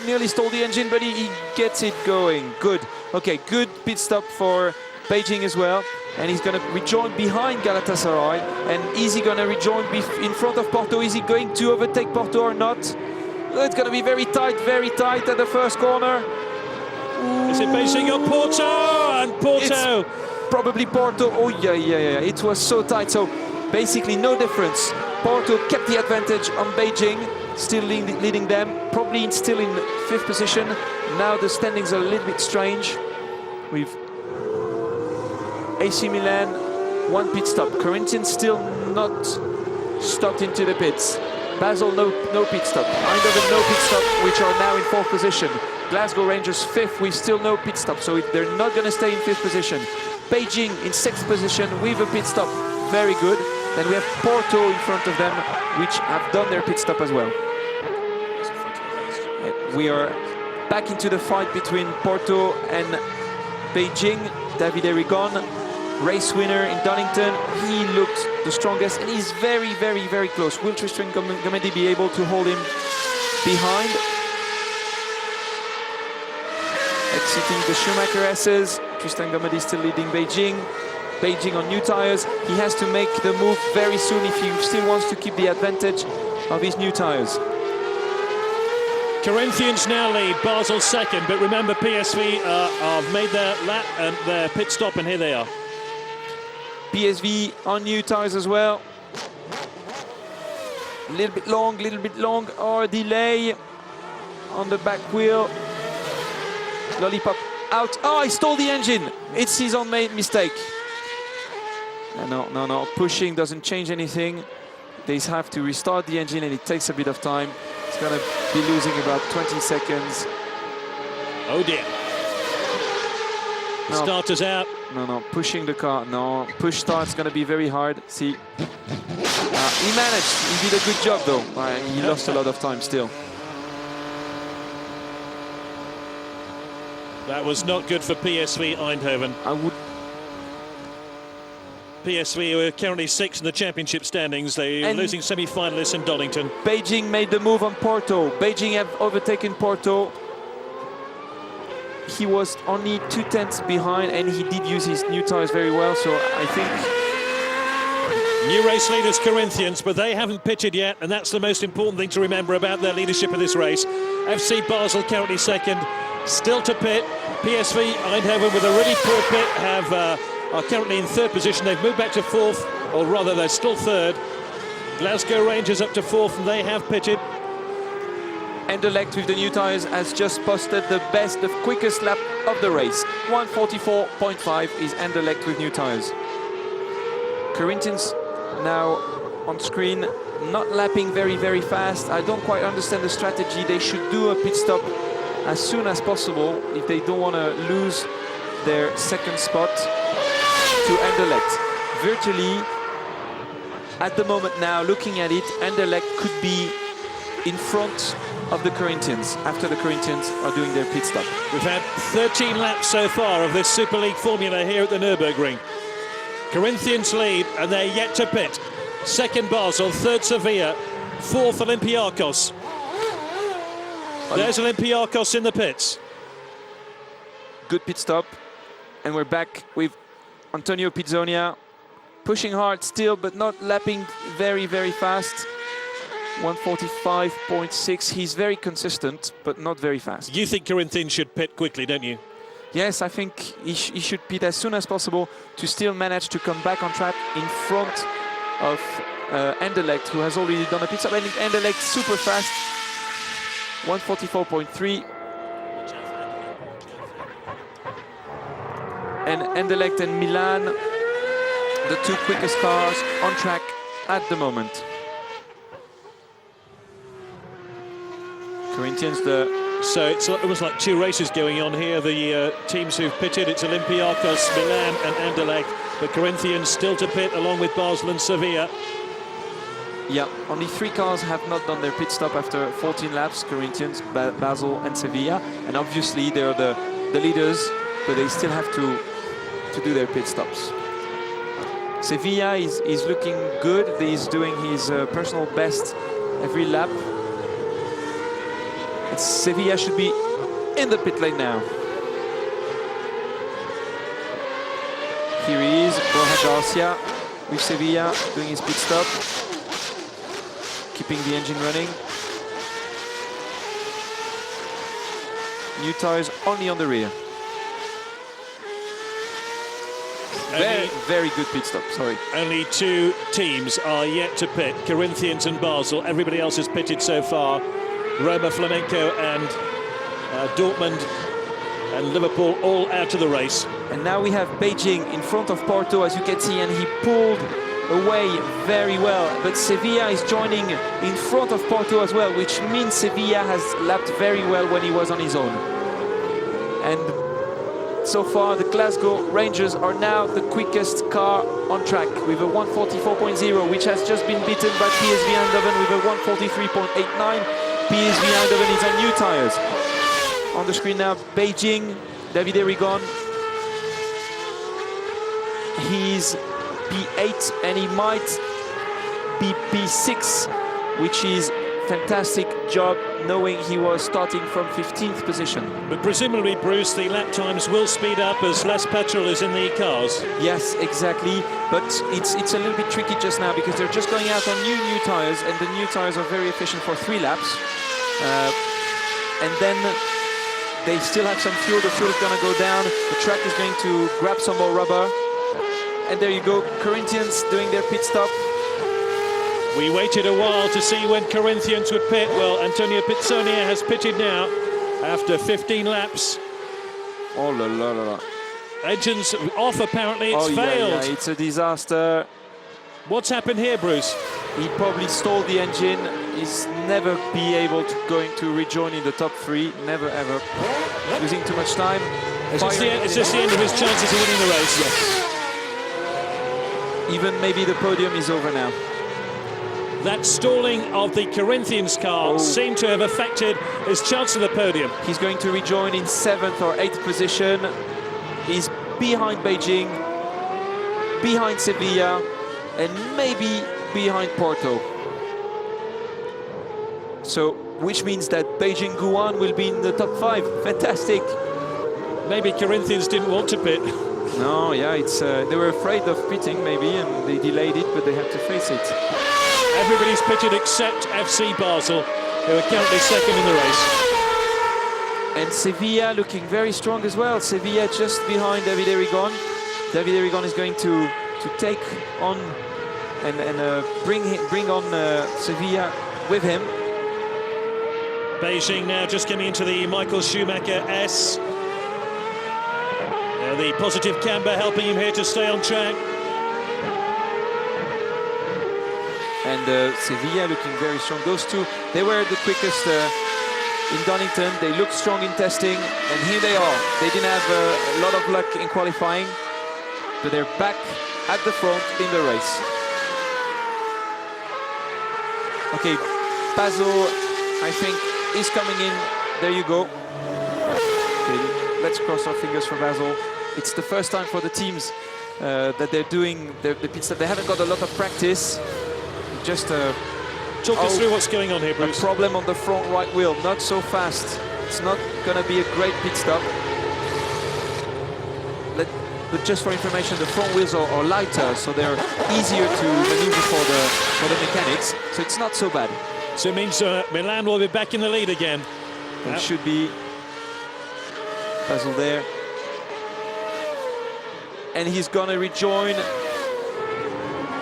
Nearly stole the engine, but he gets it going. Good. Okay, good pit stop for Beijing as well. And he's going to rejoin behind Galatasaray. And is he going to rejoin in front of Porto? Is he going to overtake Porto or not? It's going to be very tight at the first corner. Ooh. Is it Beijing or Porto? And Porto. It's probably Porto. Oh, yeah. It was so tight. So basically no difference. Porto kept the advantage on Beijing, still leading them, probably still in 5th position. Now the standings are a little bit strange. With AC Milan, 1 pit stop. Corinthians still not stopped into the pits. Basel, no pit stop. Eindhoven, no pit stop, which are now in 4th position. Glasgow Rangers 5th with still no pit stop, so they're not going to stay in 5th position. Beijing in 6th position with a pit stop. Very good. Then we have Porto in front of them, which have done their pit stop as well. We are back into the fight between Porto and Beijing. David Erigon, race winner in Donington. He looked the strongest, and he's very, very, very close. Will Tristan Gamedi be able to hold him behind? Exiting the Schumacher S's. Tristan Gamedi still leading Beijing. Beijing on new tyres. He has to make the move very soon if he still wants to keep the advantage of his new tyres. Corinthians now lead, Basel second, but remember PSV have made their lap and their pit stop, and here they are. PSV on new tyres as well. A little bit long, or delay on the back wheel. Lollipop out. Oh, he stole the engine. It's his own mistake. No, pushing doesn't change anything. They have to restart the engine, and it takes a bit of time. It's going to be losing about 20 seconds. Oh dear. No. Starters out. No, pushing the car. No, push start's going to be very hard. See, he managed. He did a good job, though. He lost a lot of time still. That was not good for PSV Eindhoven. PSV are currently 6th in the championship standings. They're losing semi-finalists in Donington. Beijing made the move on Porto. Beijing have overtaken Porto. He was only 2 tenths behind, and he did use his new tyres very well, so I think... New race leaders Corinthians, but they haven't pitted yet, and that's the most important thing to remember about their leadership of this race. FC Basel currently second, still to pit. PSV Eindhoven with a really poor pit are currently in 3rd position. They've moved back to 4th, or rather they're still 3rd. Glasgow Rangers up to 4th, and they have pitted. Anderlecht with the new tyres has just posted the quickest lap of the race. 1:44.5 is Anderlecht with new tyres. Corinthians now on screen, not lapping very fast. I don't quite understand the strategy. They should do a pit stop as soon as possible if they don't want to lose their second spot to Anderlecht. Virtually, at the moment now, looking at it, Anderlecht could be in front of the Corinthians after the Corinthians are doing their pit stop. We've had 13 laps so far of this Super League formula here at the Nurburgring. Corinthians lead and they're yet to pit. Second Basel, third Sevilla, fourth Olympiacos. There's Olympiacos in the pits. Good pit stop, and we're back with Antonio Pizzonia, pushing hard still, but not lapping very fast. 145.6. He's very consistent, but not very fast. You think Corinthians should pit quickly, don't you? Yes, I think he should pit as soon as possible to still manage to come back on track in front of Anderlecht, who has already done a pit stop. And Anderlecht super fast, 144.3. And Anderlecht and Milan, the two quickest cars on track at the moment. Corinthians, so it's almost like two races going on here. The teams who've pitted, it's Olympiacos, Milan and Anderlecht. The Corinthians still to pit along with Basel and Sevilla. Yeah, only 3 cars have not done their pit stop after 14 laps, Corinthians, Basel and Sevilla. And obviously they're the leaders, but they still have to do their pit stops. Sevilla is looking good. He's doing his personal best every lap. And Sevilla should be in the pit lane now. Here he is, Borja Garcia with Sevilla doing his pit stop, keeping the engine running. New tires only on the rear. Very good pit stop, sorry. Only 2 teams are yet to pit, Corinthians and Basel. Everybody else has pitted so far. Roma, Flamenco and Dortmund and Liverpool all out of the race. And now we have Beijing in front of Porto, as you can see, and he pulled away very well. But Sevilla is joining in front of Porto as well, which means Sevilla has lapped very well when he was on his own. And so far, the Glasgow Rangers are now the quickest car on track with a 144.0, which has just been beaten by PSV Eindhoven with a 143.89. PSV Eindhoven is on new tires. On the screen now, Beijing, David Erigon. He's P8 and he might be P6, which is fantastic job knowing he was starting from 15th position. But presumably, Bruce, the lap times will speed up as less petrol is in the cars. Yes, exactly. But it's a little bit tricky just now because they're just going out on new tires, and the new tires are very efficient for 3 laps. And then they still have some fuel. The fuel is going to go down. The track is going to grab some more rubber. And there you go, Corinthians doing their pit stop. We waited a while to see when Corinthians would pit. Well, Antonio Pizzonia has pitted now after 15 laps. Oh la la la la. Engines off, apparently. It's failed. Yeah, it's a disaster. What's happened here, Bruce? He probably stalled the engine. He's never be able to rejoin in the top 3. Never ever. Losing too much time. It's just the end of his chances of winning the race. Yes. Even maybe the podium is over now. That stalling of the Corinthians car seemed to have affected his chance of the podium. He's going to rejoin in 7th or 8th position. He's behind Beijing, behind Sevilla, and maybe behind Porto. So, which means that Beijing Guan will be in the top 5. Fantastic. Maybe Corinthians didn't want to pit. No, yeah, they were afraid of pitting maybe, and they delayed it, but they had to face it. Everybody's pitted except FC Basel, who are currently second in the race. And Sevilla looking very strong as well. Sevilla just behind David Erigon. David Erigon is going to take on and bring on Sevilla with him. Beijing now just getting into the Michael Schumacher S. The positive camber helping him here to stay on track. and Sevilla looking very strong. Those two, they were the quickest in Donington. They looked strong in testing, and here they are. They didn't have a lot of luck in qualifying, but they're back at the front in the race. Okay, Basil, I think, is coming in. There you go. Okay, let's cross our fingers for Basil. It's the first time for the teams that they're doing the pit stop. They haven't got a lot of practice. Just talk us through what's going on here, Bruce. A problem on the front right wheel, not so fast. It's not going to be a great pit stop. But just for information, the front wheels are lighter, so they're easier to maneuver for the mechanics. So it's not so bad. So it means Milan will be back in the lead again. It should be Basil there. And he's going to rejoin.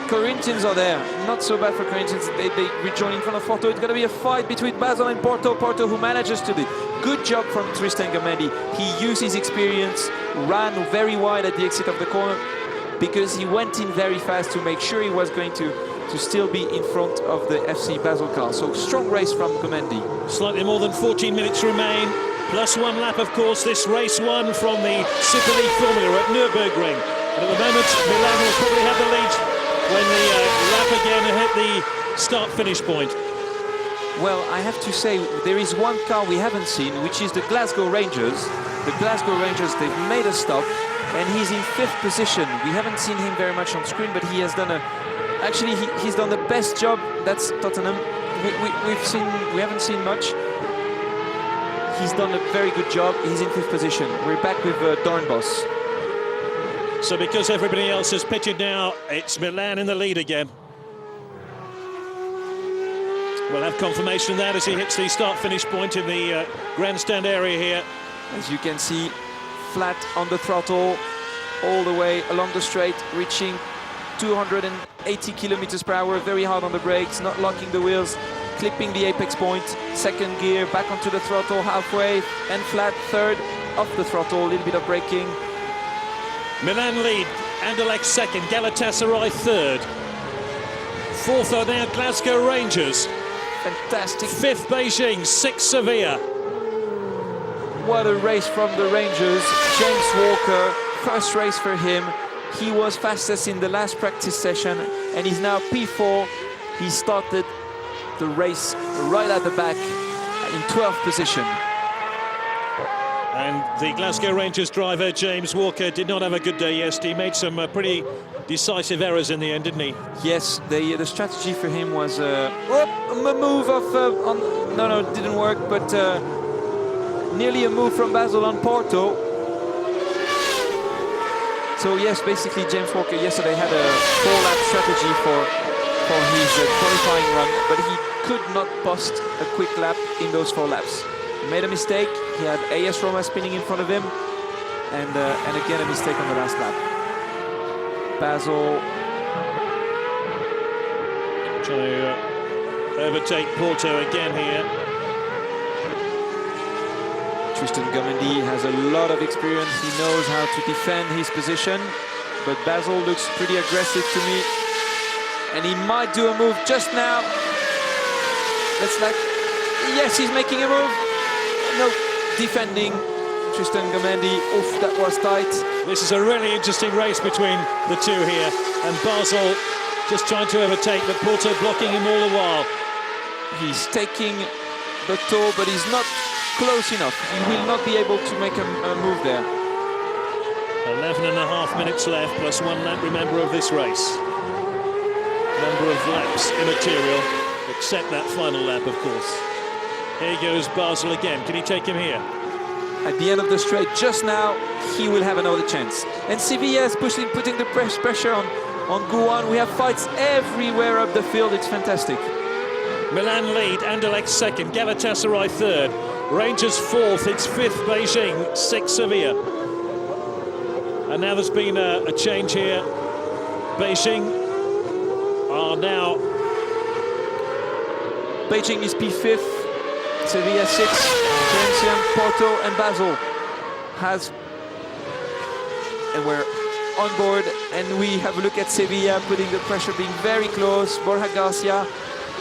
Corinthians are there. Not so bad for Corinthians. They rejoin in front of Porto. It's going to be a fight between Basil and Porto. Porto, who manages to do. Good job from Tristan Gamendi. He used his experience, ran very wide at the exit of the corner because he went in very fast to make sure he was going to still be in front of the FC Basel car. So strong race from Gamendi. Slightly more than 14 minutes remain. Plus one lap, of course, this race one from the Superleague Formula at Nurburgring. And at the moment, Milan will probably have the lead when the lap again hit the start-finish point. Well, I have to say, there is one car we haven't seen, which is the Glasgow Rangers. The Glasgow Rangers, they've made a stop, and he's in 5th position. We haven't seen him very much on screen, but he has done actually, he's done the best job. That's Tottenham. We haven't seen much. He's done a very good job. He's in 5th position. We're back with Dornbos. So because everybody else has pitted now, it's Milan in the lead again. We'll have confirmation of that as he hits the start-finish point in the grandstand area here. As you can see, flat on the throttle, all the way along the straight, reaching 280 kilometers per hour, very hard on the brakes, not locking the wheels, clipping the apex point, 2nd gear, back onto the throttle halfway, and flat, 3rd, off the throttle, a little bit of braking. Milan lead, Anderlecht 2nd, Galatasaray 3rd. 4th are now Glasgow Rangers. Fantastic. 5th Beijing, 6th Sevilla. What a race from the Rangers. James Walker, first race for him. He was fastest in the last practice session, and he's now P4. He started the race right at the back in 12th position. And the Glasgow Rangers driver, James Walker, did not have a good day yesterday. He made some pretty decisive errors in the end, didn't he? Yes, the strategy for him was a move of... no, it didn't work, but nearly a move from Basil on Porto. So yes, basically James Walker yesterday had a 4-lap strategy for his qualifying run, but he could not post a quick lap in those 4 laps. He made a mistake. He had AS Roma spinning in front of him, and again a mistake on the last lap. Basil trying to overtake Porto again here. Tristan Gamendi has a lot of experience. He knows how to defend his position, but Basil looks pretty aggressive to me, and he might do a move just now. Yes, he's making a move. No, defending Tristan Gamendi. Oof, that was tight. This is a really interesting race between the two here, and Basil just trying to overtake, but Porto blocking him all the while. He's taking the toe, but he's not close enough. He will not be able to make a move there. 11.5 minutes left, plus 1 lap, remember, of this race. Number of laps immaterial, except that final lap, of course. Here goes Basil again. Can he take him here? At the end of the straight, just now, he will have another chance. And Sevilla is putting the pressure on Gouan. We have fights everywhere up the field. It's fantastic. Milan lead, Anderlecht 2nd, Galatasaray 3rd, Rangers 4th, it's 5th Beijing, 6th Sevilla. And now there's been a change here. Beijing are now... Beijing is P5th. Sevilla 6th, Corinthians, Porto and Basil and we're on board, and we have a look at Sevilla putting the pressure, being very close. Borja Garcia,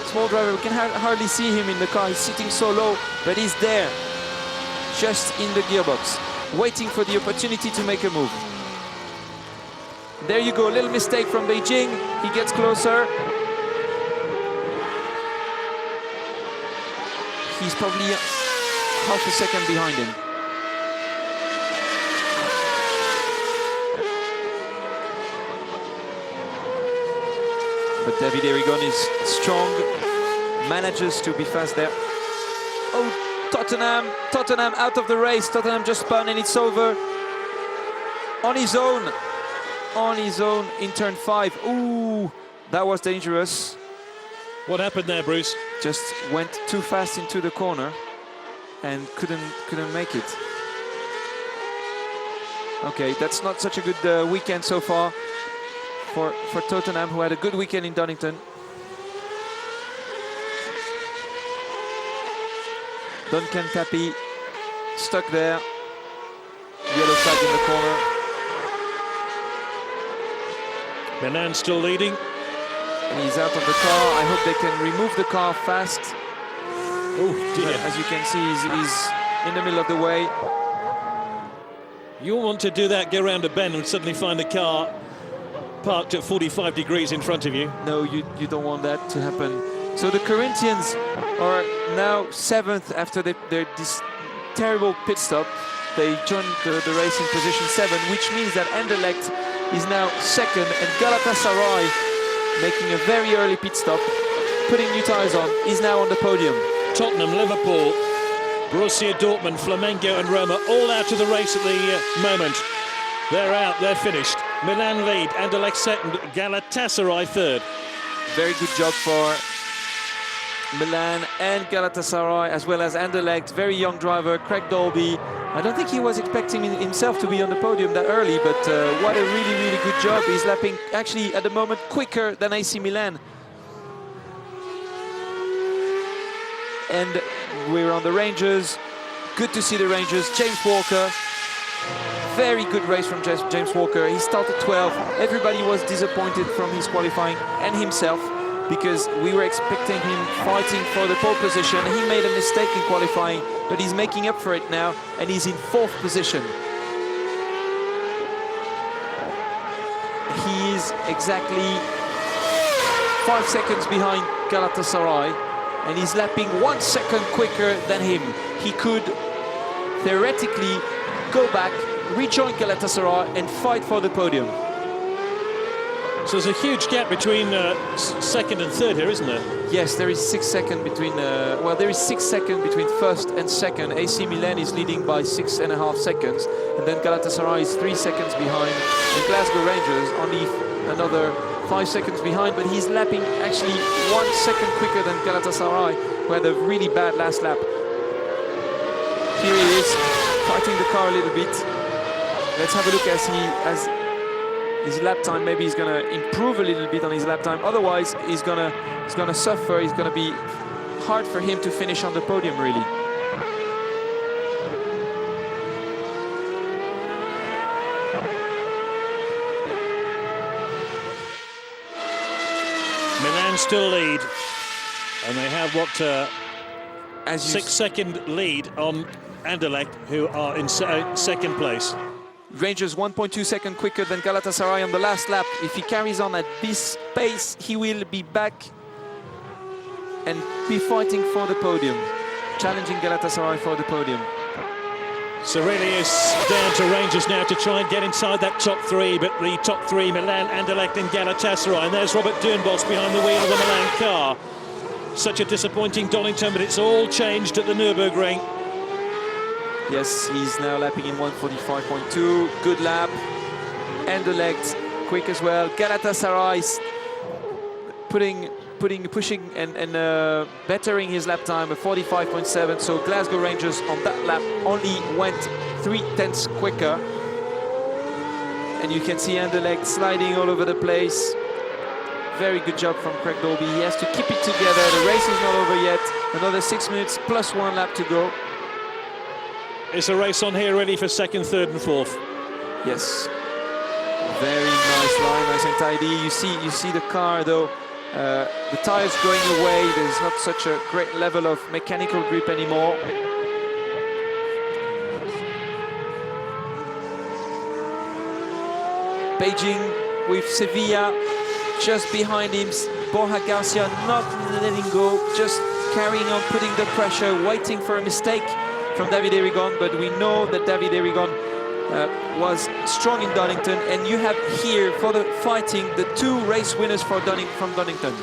small driver, we can hardly see him in the car. He's sitting so low, but he's there, just in the gearbox, waiting for the opportunity to make a move. There you go, a little mistake from Beijing. He gets closer. He's probably half a second behind him. But David Erigon is strong, manages to be fast there. Oh, Tottenham out of the race. Tottenham just spun and it's over. On his own in turn 5. Ooh, that was dangerous. What happened there, Bruce? Just went too fast into the corner and couldn't make it. Okay, that's not such a good weekend so far for Tottenham, who had a good weekend in Donington. Duncan Tappy stuck there. Yellow flag in the corner. Milan still leading. And he's out of the car. I hope they can remove the car fast. Oh dear. As you can see, he's in the middle of the way. You'll want to do that, go around a bend and suddenly find a car parked at 45 degrees in front of you. No, you don't want that to happen. So the Corinthians are now 7th after this terrible pit stop. They joined the race in position 7, which means that Anderlecht is now 2nd, and Galatasaray, making a very early pit stop, putting new tyres on, is now on the podium. Tottenham, Liverpool, Borussia Dortmund, Flamengo and Roma all out of the race at the moment. They're out, they're finished. Milan lead, Anderlecht 2nd, Galatasaray 3rd. Very good job for Milan and Galatasaray, as well as Anderlecht. Very young driver, Craig Dolby. I don't think he was expecting himself to be on the podium that early, but what a really, really good job. He's lapping, actually, at the moment, quicker than AC Milan. And we're on the Rangers. Good to see the Rangers. James Walker. Very good race from James Walker. He started 12th. Everybody was disappointed from his qualifying and himself, because we were expecting him fighting for the pole position. He made a mistake in qualifying, but he's making up for it now, and he's in 4th position. He is exactly 5 seconds behind Galatasaray, and he's lapping 1 second quicker than him. He could theoretically go back, rejoin Galatasaray, and fight for the podium. So there's a huge gap between 2nd and 3rd here, isn't there? Yes, there is 6 seconds between. There is 6 seconds between 1st and 2nd. AC Milan is leading by 6.5 seconds, and then Galatasaray is 3 seconds behind. And Glasgow Rangers only another 5 seconds behind, but he's lapping actually 1 second quicker than Galatasaray, who had a really bad last lap. Here he is, fighting the car a little bit. Let's have a look as his lap time. Maybe he's going to improve a little bit on his lap time. Otherwise, he's going to suffer. It's going to be hard for him to finish on the podium, really. Milan still lead, and they have what 6 second lead on Anderlecht, who are in 2nd place. Rangers 1.2 seconds quicker than Galatasaray on the last lap. If he carries on at this pace, he will be back and be fighting for the podium, challenging Galatasaray for the podium. So really it's down to Rangers now to try and get inside that top 3, but the top 3, Milan, Anderlecht and Galatasaray. And there's Robert Doornbos behind the wheel of the Milan car. Such a disappointing Donington, but it's all changed at the Nurburgring. Yes, he's now lapping in 1:45.2. Good lap. Anderlecht quick as well. Galatasaray pushing and bettering his lap time at 45.7. So Glasgow Rangers on that lap only went 0.3 quicker. And you can see Anderlecht sliding all over the place. Very good job from Craig Dolby. He has to keep it together. The race is not over yet. Another 6 minutes plus 1 lap to go. It's a race on here ready for 2nd, 3rd and 4th. Yes. Very nice line, nice and tidy. You see the car though. The tires going away. There's not such a great level of mechanical grip anymore. Beijing with Sevilla just behind him. Borja Garcia not letting go, just carrying on, putting the pressure, waiting for a mistake from David Erigon. But we know that David Erigon was strong in Donington, and you have here for the fighting the two race winners from Donington.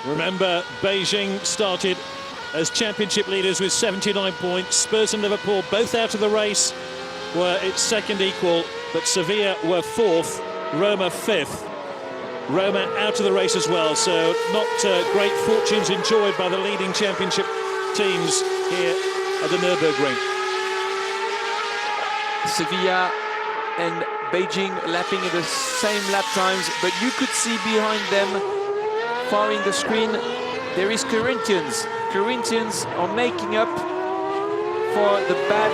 Remember, Beijing started as championship leaders with 79 points. Spurs and Liverpool both out of the race were its second equal, but Sevilla were fourth, Roma fifth. Roma out of the race as well, so not great fortunes enjoyed by the leading championship teams here at the Nurburgring. Sevilla and Beijing lapping at the same lap times, but you could see behind them, far in the screen, there is Corinthians. Corinthians are making up for the bad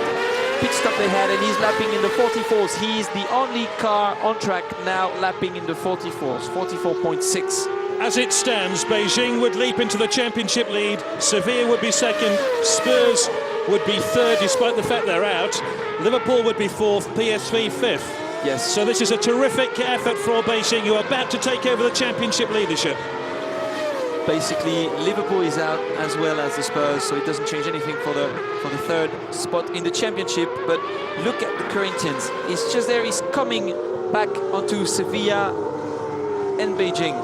pit stop they had, and he's lapping in the 44s. He is the only car on track now lapping in the 44s, 44.6. As it stands, Beijing would leap into the championship lead, Sevilla would be second, Spurs would be third despite the fact they're out, Liverpool would be fourth, PSV fifth. Yes. So this is a terrific effort for Beijing, who are about to take over the championship leadership. Basically, Liverpool is out as well as the Spurs, so it doesn't change anything for the third spot in the championship. But look at the Corinthians. It's just there. He's coming back onto Sevilla and Beijing.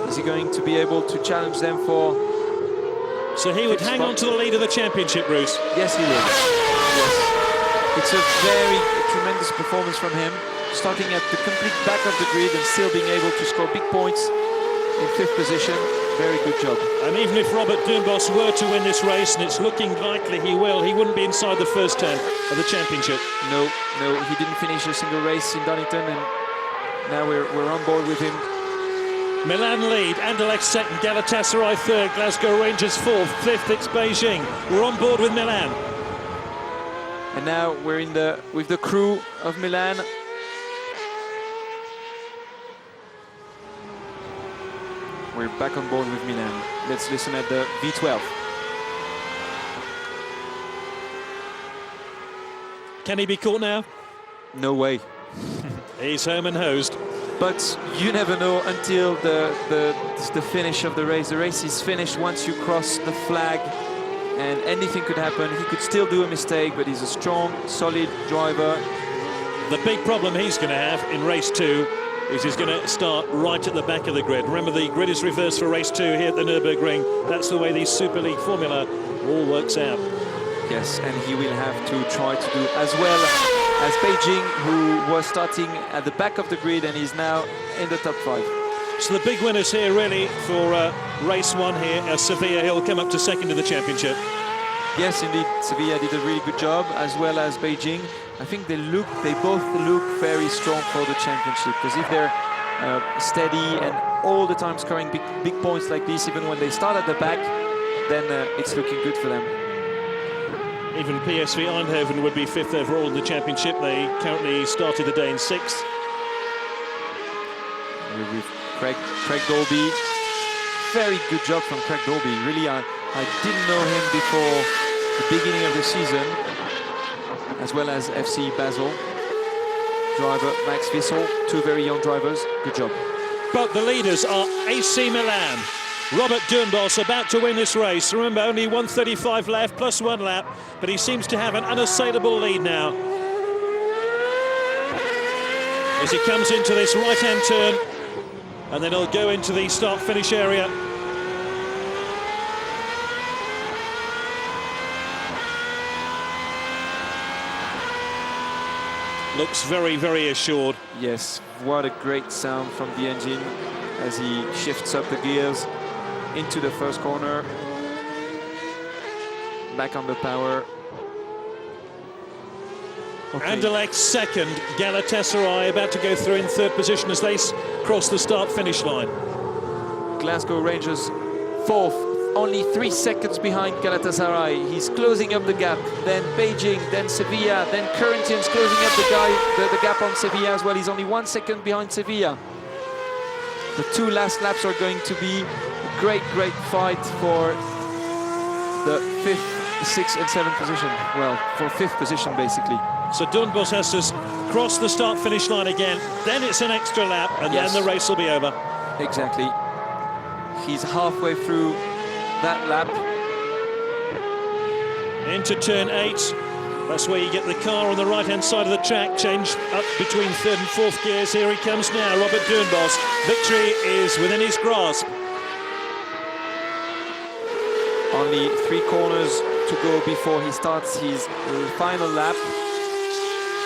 Is he going to be able to challenge them for? So he would hang on to the lead of the championship, Bruce. Yes, he will. Yes. It's a very tremendous performance from him, starting at the complete back of the grid and still being able to score big points in fifth position. Very good job. And even if Robert Dumbos were to win this race, and it's looking likely he will, he wouldn't be inside the first 10 of the championship. No, he didn't finish a single race in Donington, and now we're on board with him. Milan lead, Anderlecht second, Galatasaray third, Glasgow Rangers fourth, fifth it's Beijing. We're on board with Milan. And now we're with the crew of Milan. We're back on board with Milan. Let's listen at the V12. Can he be caught now? No way. He's home and hosed. But you never know until the finish of the race. The race is finished once you cross the flag, and anything could happen. He could still do a mistake, but he's a strong, solid driver. The big problem he's going to have in race 2 is he's going to start right at the back of the grid. Remember, the grid is reversed for race 2 here at the Nurburgring. That's the way the Super League formula all works out. Yes, and he will have to try to do as well as Beijing, who was starting at the back of the grid and is now in the top 5. So the big winners here really for race 1 here, Sevilla. He'll come up to second in the championship. Yes, indeed, Sevilla did a really good job, as well as Beijing. I think they both look very strong for the championship, because if they're steady and all the time scoring big points like this, even when they start at the back, then it's looking good for them. Even PSV Eindhoven would be 5th overall in the championship. They currently started the day in 6th. With Craig Dolby. Very good job from Craig Dolby. Really, I didn't know him before the beginning of the season, as well as FC Basel. Driver Max Wissel, 2 very young drivers. Good job. But the leaders are AC Milan. Robert Dumbos about to win this race. Remember, only 1:35 left, plus 1 lap, but he seems to have an unassailable lead now. As he comes into this right-hand turn, and then he'll go into the start-finish area. Looks very, very assured. Yes, what a great sound from the engine as he shifts up the gears into the first corner. Back on the power. Okay. Anderlecht second, Galatasaray about to go through in 3rd position as they cross the start-finish line. Glasgow Rangers 4th, only 3 seconds behind Galatasaray. He's closing up the gap. Then Beijing, then Sevilla, then Corinthians closing up the gap on Sevilla as well. He's only 1 second behind Sevilla. The 2 last laps are going to be a great fight for the 5th, 6th and 7th position. Well, for 5th position basically. So Doornbos has to cross the start-finish line again. Then it's an extra lap, and Yes. then the race will be over. Exactly. He's halfway through that lap. Into turn 8. That's where you get the car on the right-hand side of the track, change up between 3rd and 4th gears. Here he comes now, Robert Doornbos. Victory is within his grasp. Only 3 corners to go before he starts his final lap.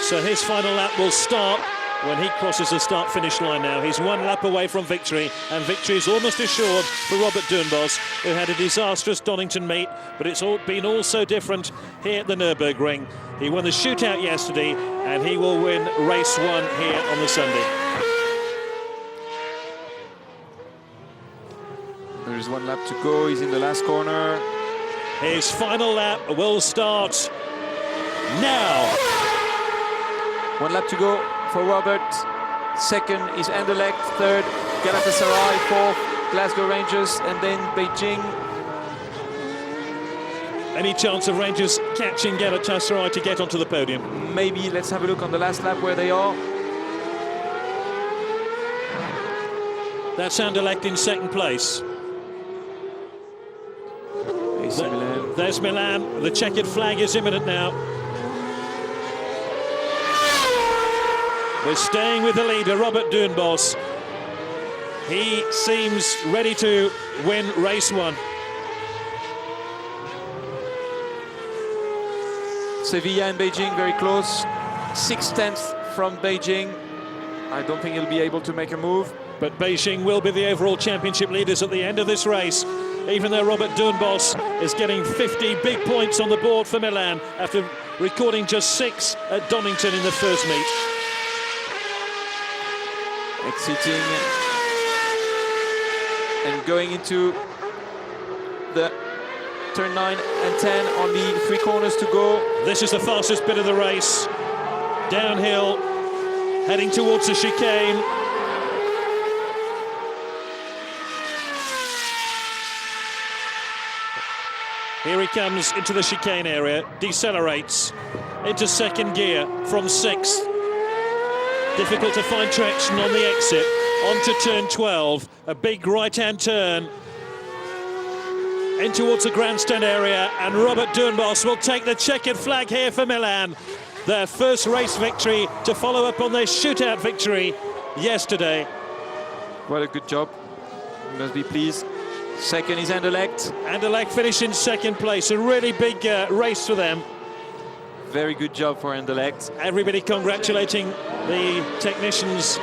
So his final lap will start when he crosses the start-finish line now. He's 1 lap away from victory, and victory is almost assured for Robert Doornbos, who had a disastrous Donington meet, but it's all been all so different here at the Nurburgring. He won the shootout yesterday, and he will win race 1 here on the Sunday. There is 1 lap to go. He's in the last corner. His final lap will start now. 1 lap to go for Robert. 2nd is Anderlecht. 3rd, Galatasaray. 4th, Glasgow Rangers. And then Beijing. Any chance of Rangers catching Galatasaray to get onto the podium? Maybe. Let's have a look on the last lap where they are. That's Anderlecht in 2nd place. AC Milan. There's Milan. The checkered flag is imminent now. We're staying with the leader, Robert Doornbos. He seems ready to win race 1. Sevilla and Beijing very close. 6/10 from Beijing. I don't think he'll be able to make a move. But Beijing will be the overall championship leaders at the end of this race, even though Robert Doornbos is getting 50 big points on the board for Milan after recording just 6 at Donington in the first meet. Exiting and going into the turn 9 and 10, only 3 corners to go. This is the fastest bit of the race. Downhill, heading towards the chicane. Here he comes into the chicane area, decelerates into 2nd gear from 6th. Difficult to find traction on the exit. Onto turn 12, a big right-hand turn in towards the grandstand area, and Robert Doornbos will take the checkered flag here for Milan. Their first race victory to follow up on their shootout victory yesterday. What a good job. You must be pleased. 2nd is Anderlecht. Anderlecht finished in 2nd place, a really big race for them. Very good job for Anderlecht. Everybody congratulating the technicians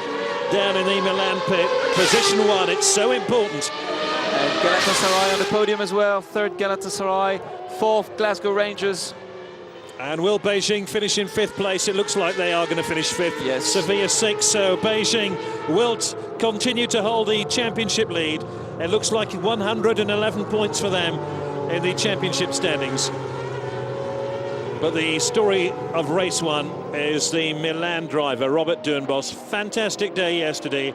down in the Milan pit. Position 1, it's so important. And Galatasaray on the podium as well. 3rd Galatasaray, 4th Glasgow Rangers. And will Beijing finish in 5th place? It looks like they are going to finish 5th. Yes. Sevilla 6th, so Beijing will continue to hold the championship lead. It looks like 111 points for them in the championship standings. But the story of race 1 is the Milan driver, Robert Doornbos. Fantastic day yesterday,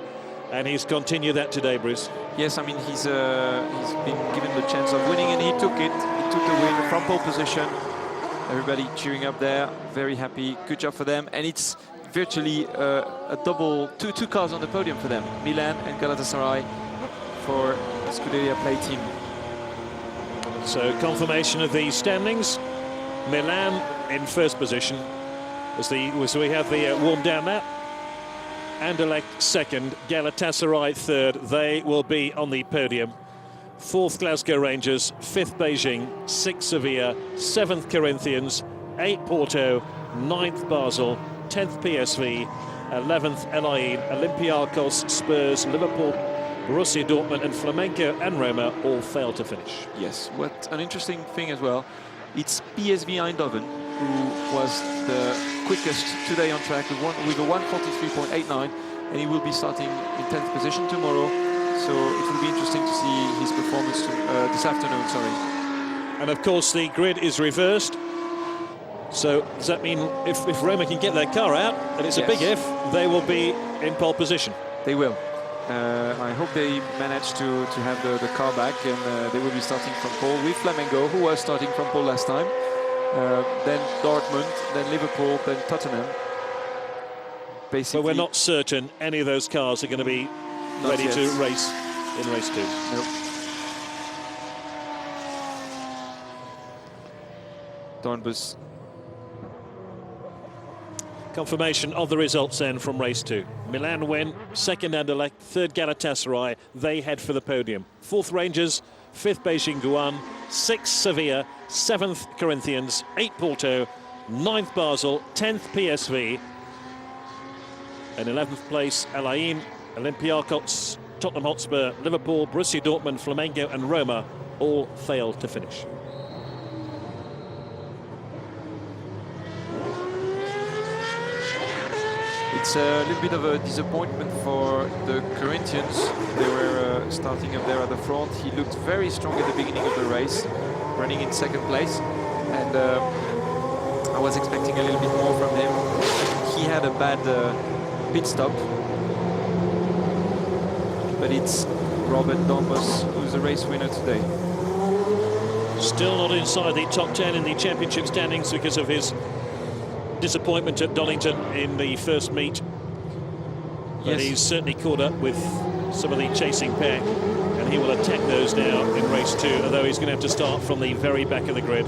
and he's continued that today, Bruce. Yes, I mean, he's been given the chance of winning, and he took it. He took the win from pole position. Everybody cheering up there, very happy. Good job for them, and it's virtually a double, two cars on the podium for them. Milan and Galatasaray for Scuderia Play team. So confirmation of the standings. Milan in 1st position as we have the warm down lap. Anderlecht 2nd, Galatasaray 3rd. They will be on the podium. 4th Glasgow Rangers, 5th Beijing, 6th Sevilla, 7th Corinthians, 8th Porto, 9th Basel, 10th PSV, 11th LIE, Olympiacos, Spurs, Liverpool, Borussia Dortmund and Flamenco and Roma all failed to finish. Yes, what an interesting thing as well. It's PSV Eindhoven who was the quickest today on track with a 1:43.89, and he will be starting in 10th position tomorrow. So it will be interesting to see his performance this afternoon. And of course the grid is reversed. So does that mean if Roma can get their car out, and it's a big if, they will be in pole position? They will. I hope they manage to have the car back, and they will be starting from pole with Flamengo, who was starting from pole last time. Then Dortmund, then Liverpool, then Tottenham. Basically, but we're not certain any of those cars are going to be ready to race in race 2. Nope. Dornbus. Confirmation of the results then from race 2. Milan win, second Anderlecht, third Galatasaray. They head for the podium. Fourth Rangers, fifth Beijing Guan, sixth Sevilla, seventh Corinthians, eighth Porto, ninth Basel, 10th PSV, and 11th place Al Ain, Olympiacos, Tottenham Hotspur, Liverpool, Borussia Dortmund, Flamengo and Roma all failed to finish. It's a little bit of a disappointment for the Corinthians. They were starting up there at the front. He looked very strong at the beginning of the race, running in second place, and I was expecting a little bit more from him. He had a bad pit stop, but it's Robert Dornbus who's the race winner today. Still not inside the top 10 in the championship standings because of his disappointment at Donington in the first meet. But he's certainly caught up with some of the chasing pack, and he will attack those now in race 2, although he's going to have to start from the very back of the grid.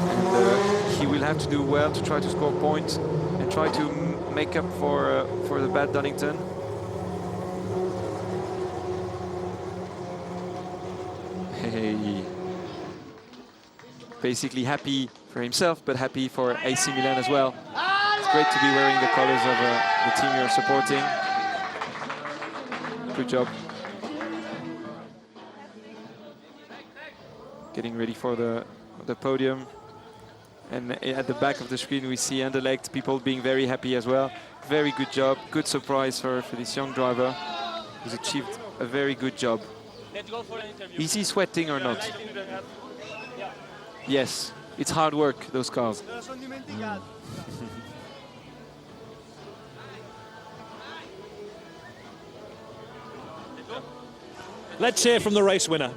And he will have to do well to try to score points and try to make up for the bad Donington. Hey. Basically happy for himself, but happy for AC Milan as well. It's great to be wearing the colors of the team you're supporting. Good job. Getting ready for the podium. And at the back of the screen we see Anderlecht, people being very happy as well. Very good job, good surprise for this young driver who's achieved a very good job. Is he sweating or not? Yes, it's hard work, those cars. Let's hear from the race winner.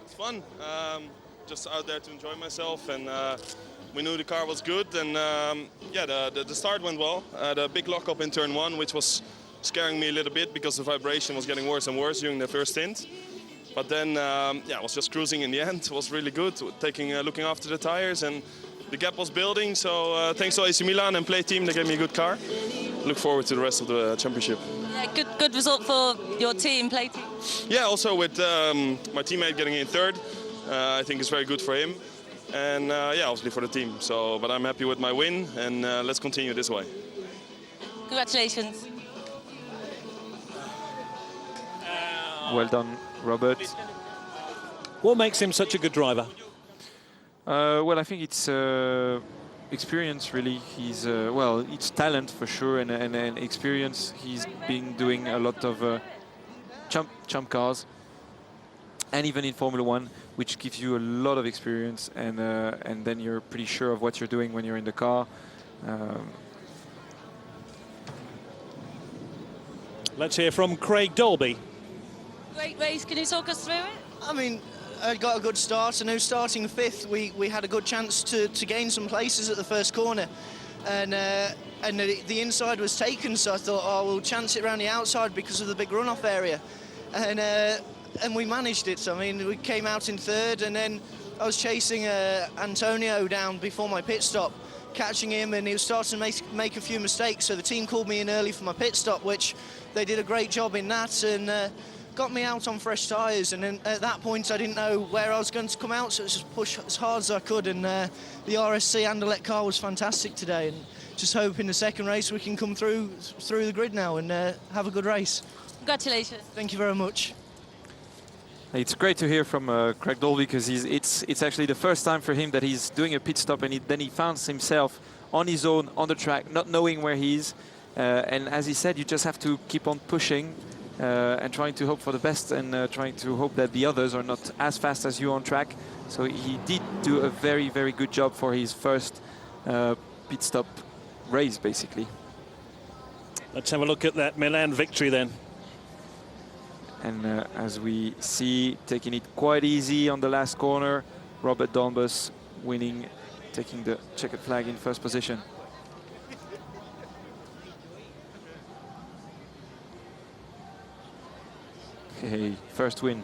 It's fun. Just out there to enjoy myself, and we knew the car was good, and yeah, the start went well. The big lockup in turn 1, which was scaring me a little bit because the vibration was getting worse and worse during the first stint. But then, yeah, I was just cruising in the end. It was really good, looking after the tires, and the gap was building. So thanks to AC Milan and Play Team, they gave me a good car. Look forward to the rest of the championship. Yeah, good result for your team, Play Team. Yeah, also with my teammate getting in third. I think it's very good for him, and yeah, obviously for the team. So, but I'm happy with my win, and let's continue this way. Congratulations. Well done, Robert. What makes him such a good driver? Well, I think it's experience, really. He's well, it's talent for sure, and experience. He's been doing a lot of champ cars, and even in Formula 1, which gives you a lot of experience, and then you're pretty sure of what you're doing when you're in the car. Let's hear from Craig Dolby. Great race. Can you talk us through it? I mean, I got a good start. I know starting fifth, we had a good chance to gain some places at the first corner, and the inside was taken. So I thought, oh, we'll chance it around the outside because of the big runoff area, and we managed it. So, I mean, we came out in third, and then I was chasing Antonio down before my pit stop, catching him, and he was starting to make a few mistakes. So the team called me in early for my pit stop, which they did a great job in that, and got me out on fresh tyres. And then at that point I didn't know where I was going to come out, so it was just push as hard as I could, and the RSC Anderlecht car was fantastic today, and just hope in the second race we can come through the grid now and have a good race. Congratulations. Thank you very much. It's great to hear from Craig Dolby, because it's actually the first time for him that he's doing a pit stop, and then he finds himself on his own on the track, not knowing where he is. And as he said, you just have to keep on pushing and trying to hope for the best, and trying to hope that the others are not as fast as you on track. So he did do a very, very good job for his first pit stop race, basically. Let's have a look at that Milan victory then. And as we see, taking it quite easy on the last corner, Robert Downbus winning, taking the checkered flag in first position. Okay, first win.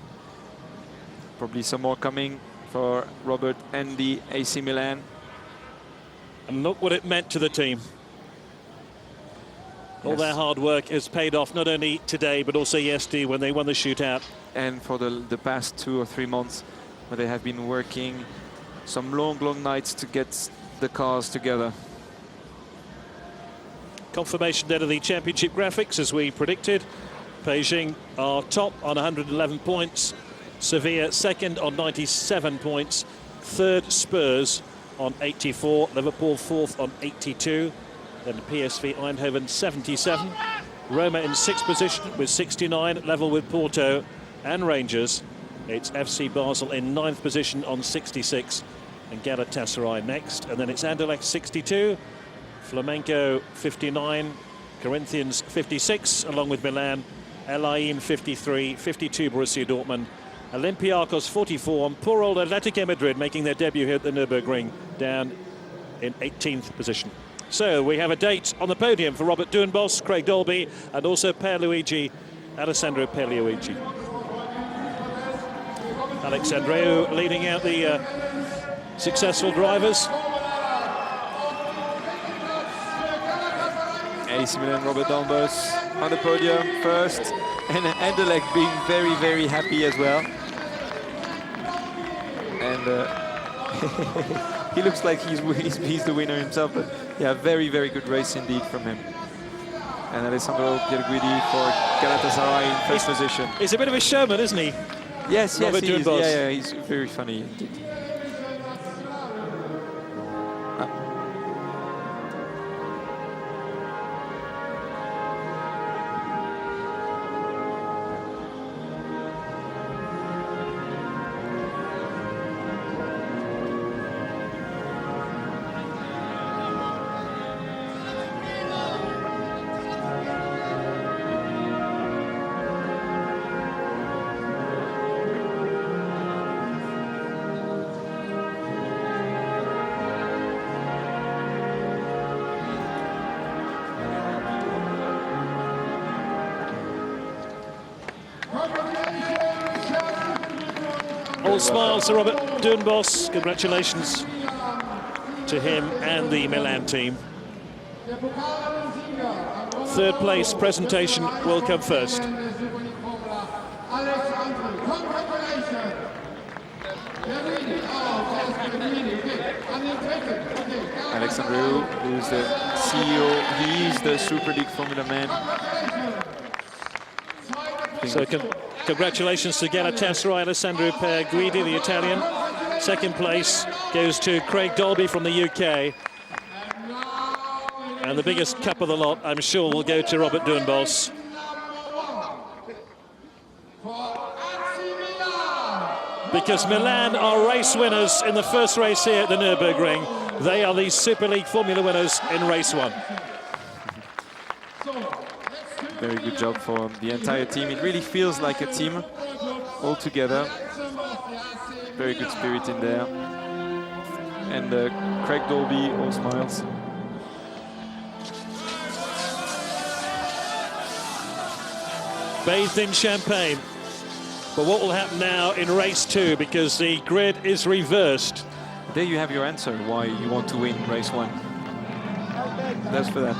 Probably some more coming for Robert and the AC Milan. And look what it meant to the team. All their hard work has paid off, not only today, but also yesterday when they won the shootout. And for the past 2 or 3 months, where they have been working some long, long nights to get the cars together. Confirmation then of the championship graphics, as we predicted. Beijing are top on 111 points. Sevilla second on 97 points. Third, Spurs on 84. Liverpool fourth on 82. Then PSV Eindhoven 77. Roma in sixth position with 69, level with Porto and Rangers. It's FC Basel in ninth position on 66, and Galatasaray next. And then it's Anderlecht 62, Flamengo 59, Corinthians 56, along with Milan, El Ain 53, 52 Borussia Dortmund, Olympiacos 44, and poor old Atletico Madrid making their debut here at the Nurburgring, down in 18th position. So we have a date on the podium for Robert Doornbos, Craig Dolby, and also Alessandro Pierluigi. Alex Andreu leading out the successful drivers. AC Milan, Robert Downbus on the podium first, and Anderlecht being very, very happy as well. And he looks like he's the winner himself, but yeah, very, very good race indeed from him. And Alessandro Pierguidi for Galatasaray in first position. He's a bit of a showman, isn't he? Yes, Robert yes, he is. Doornbos. Yeah, he's very funny indeed. All smiles to Robert Doornbos. Congratulations to him and the Milan team. Third place presentation will come first. Alexandru, who's the CEO, he is the Superleague Formula Man. So congratulations to Galatasaray, Alessandro Pierguidi, the Italian. Second place goes to Craig Dolby from the UK. And the biggest cup of the lot, I'm sure, will go to Robert Doornbos. Because Milan are race winners in the first race here at the Nurburgring. They are the Super League Formula winners in race 1. Very good job for the entire team. It really feels like a team all together. Very good spirit in there. And Craig Dolby, all smiles. Bathed in champagne. But what will happen now in race 2, because the grid is reversed? There you have your answer why you want to win race 1. That's for that.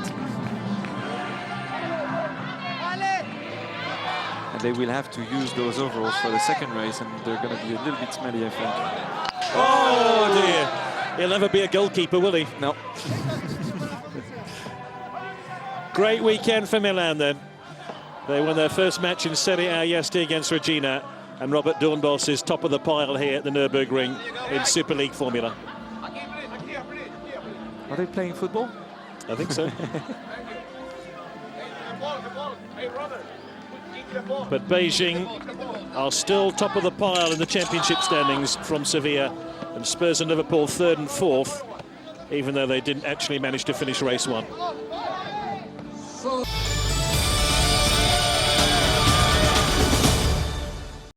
And they will have to use those overalls for the second race, and they're going to be a little bit smelly, I think. Oh dear. He'll never be a goalkeeper, will he? No. Great weekend for Milan then. They won their first match in Serie A yesterday against Regina. And Robert Doornbos is top of the pile here at the Nurburgring in Super League Formula. Are they playing football? I think so. But Beijing are still top of the pile in the championship standings from Sevilla, and Spurs and Liverpool 3rd and 4th, even though they didn't actually manage to finish race 1.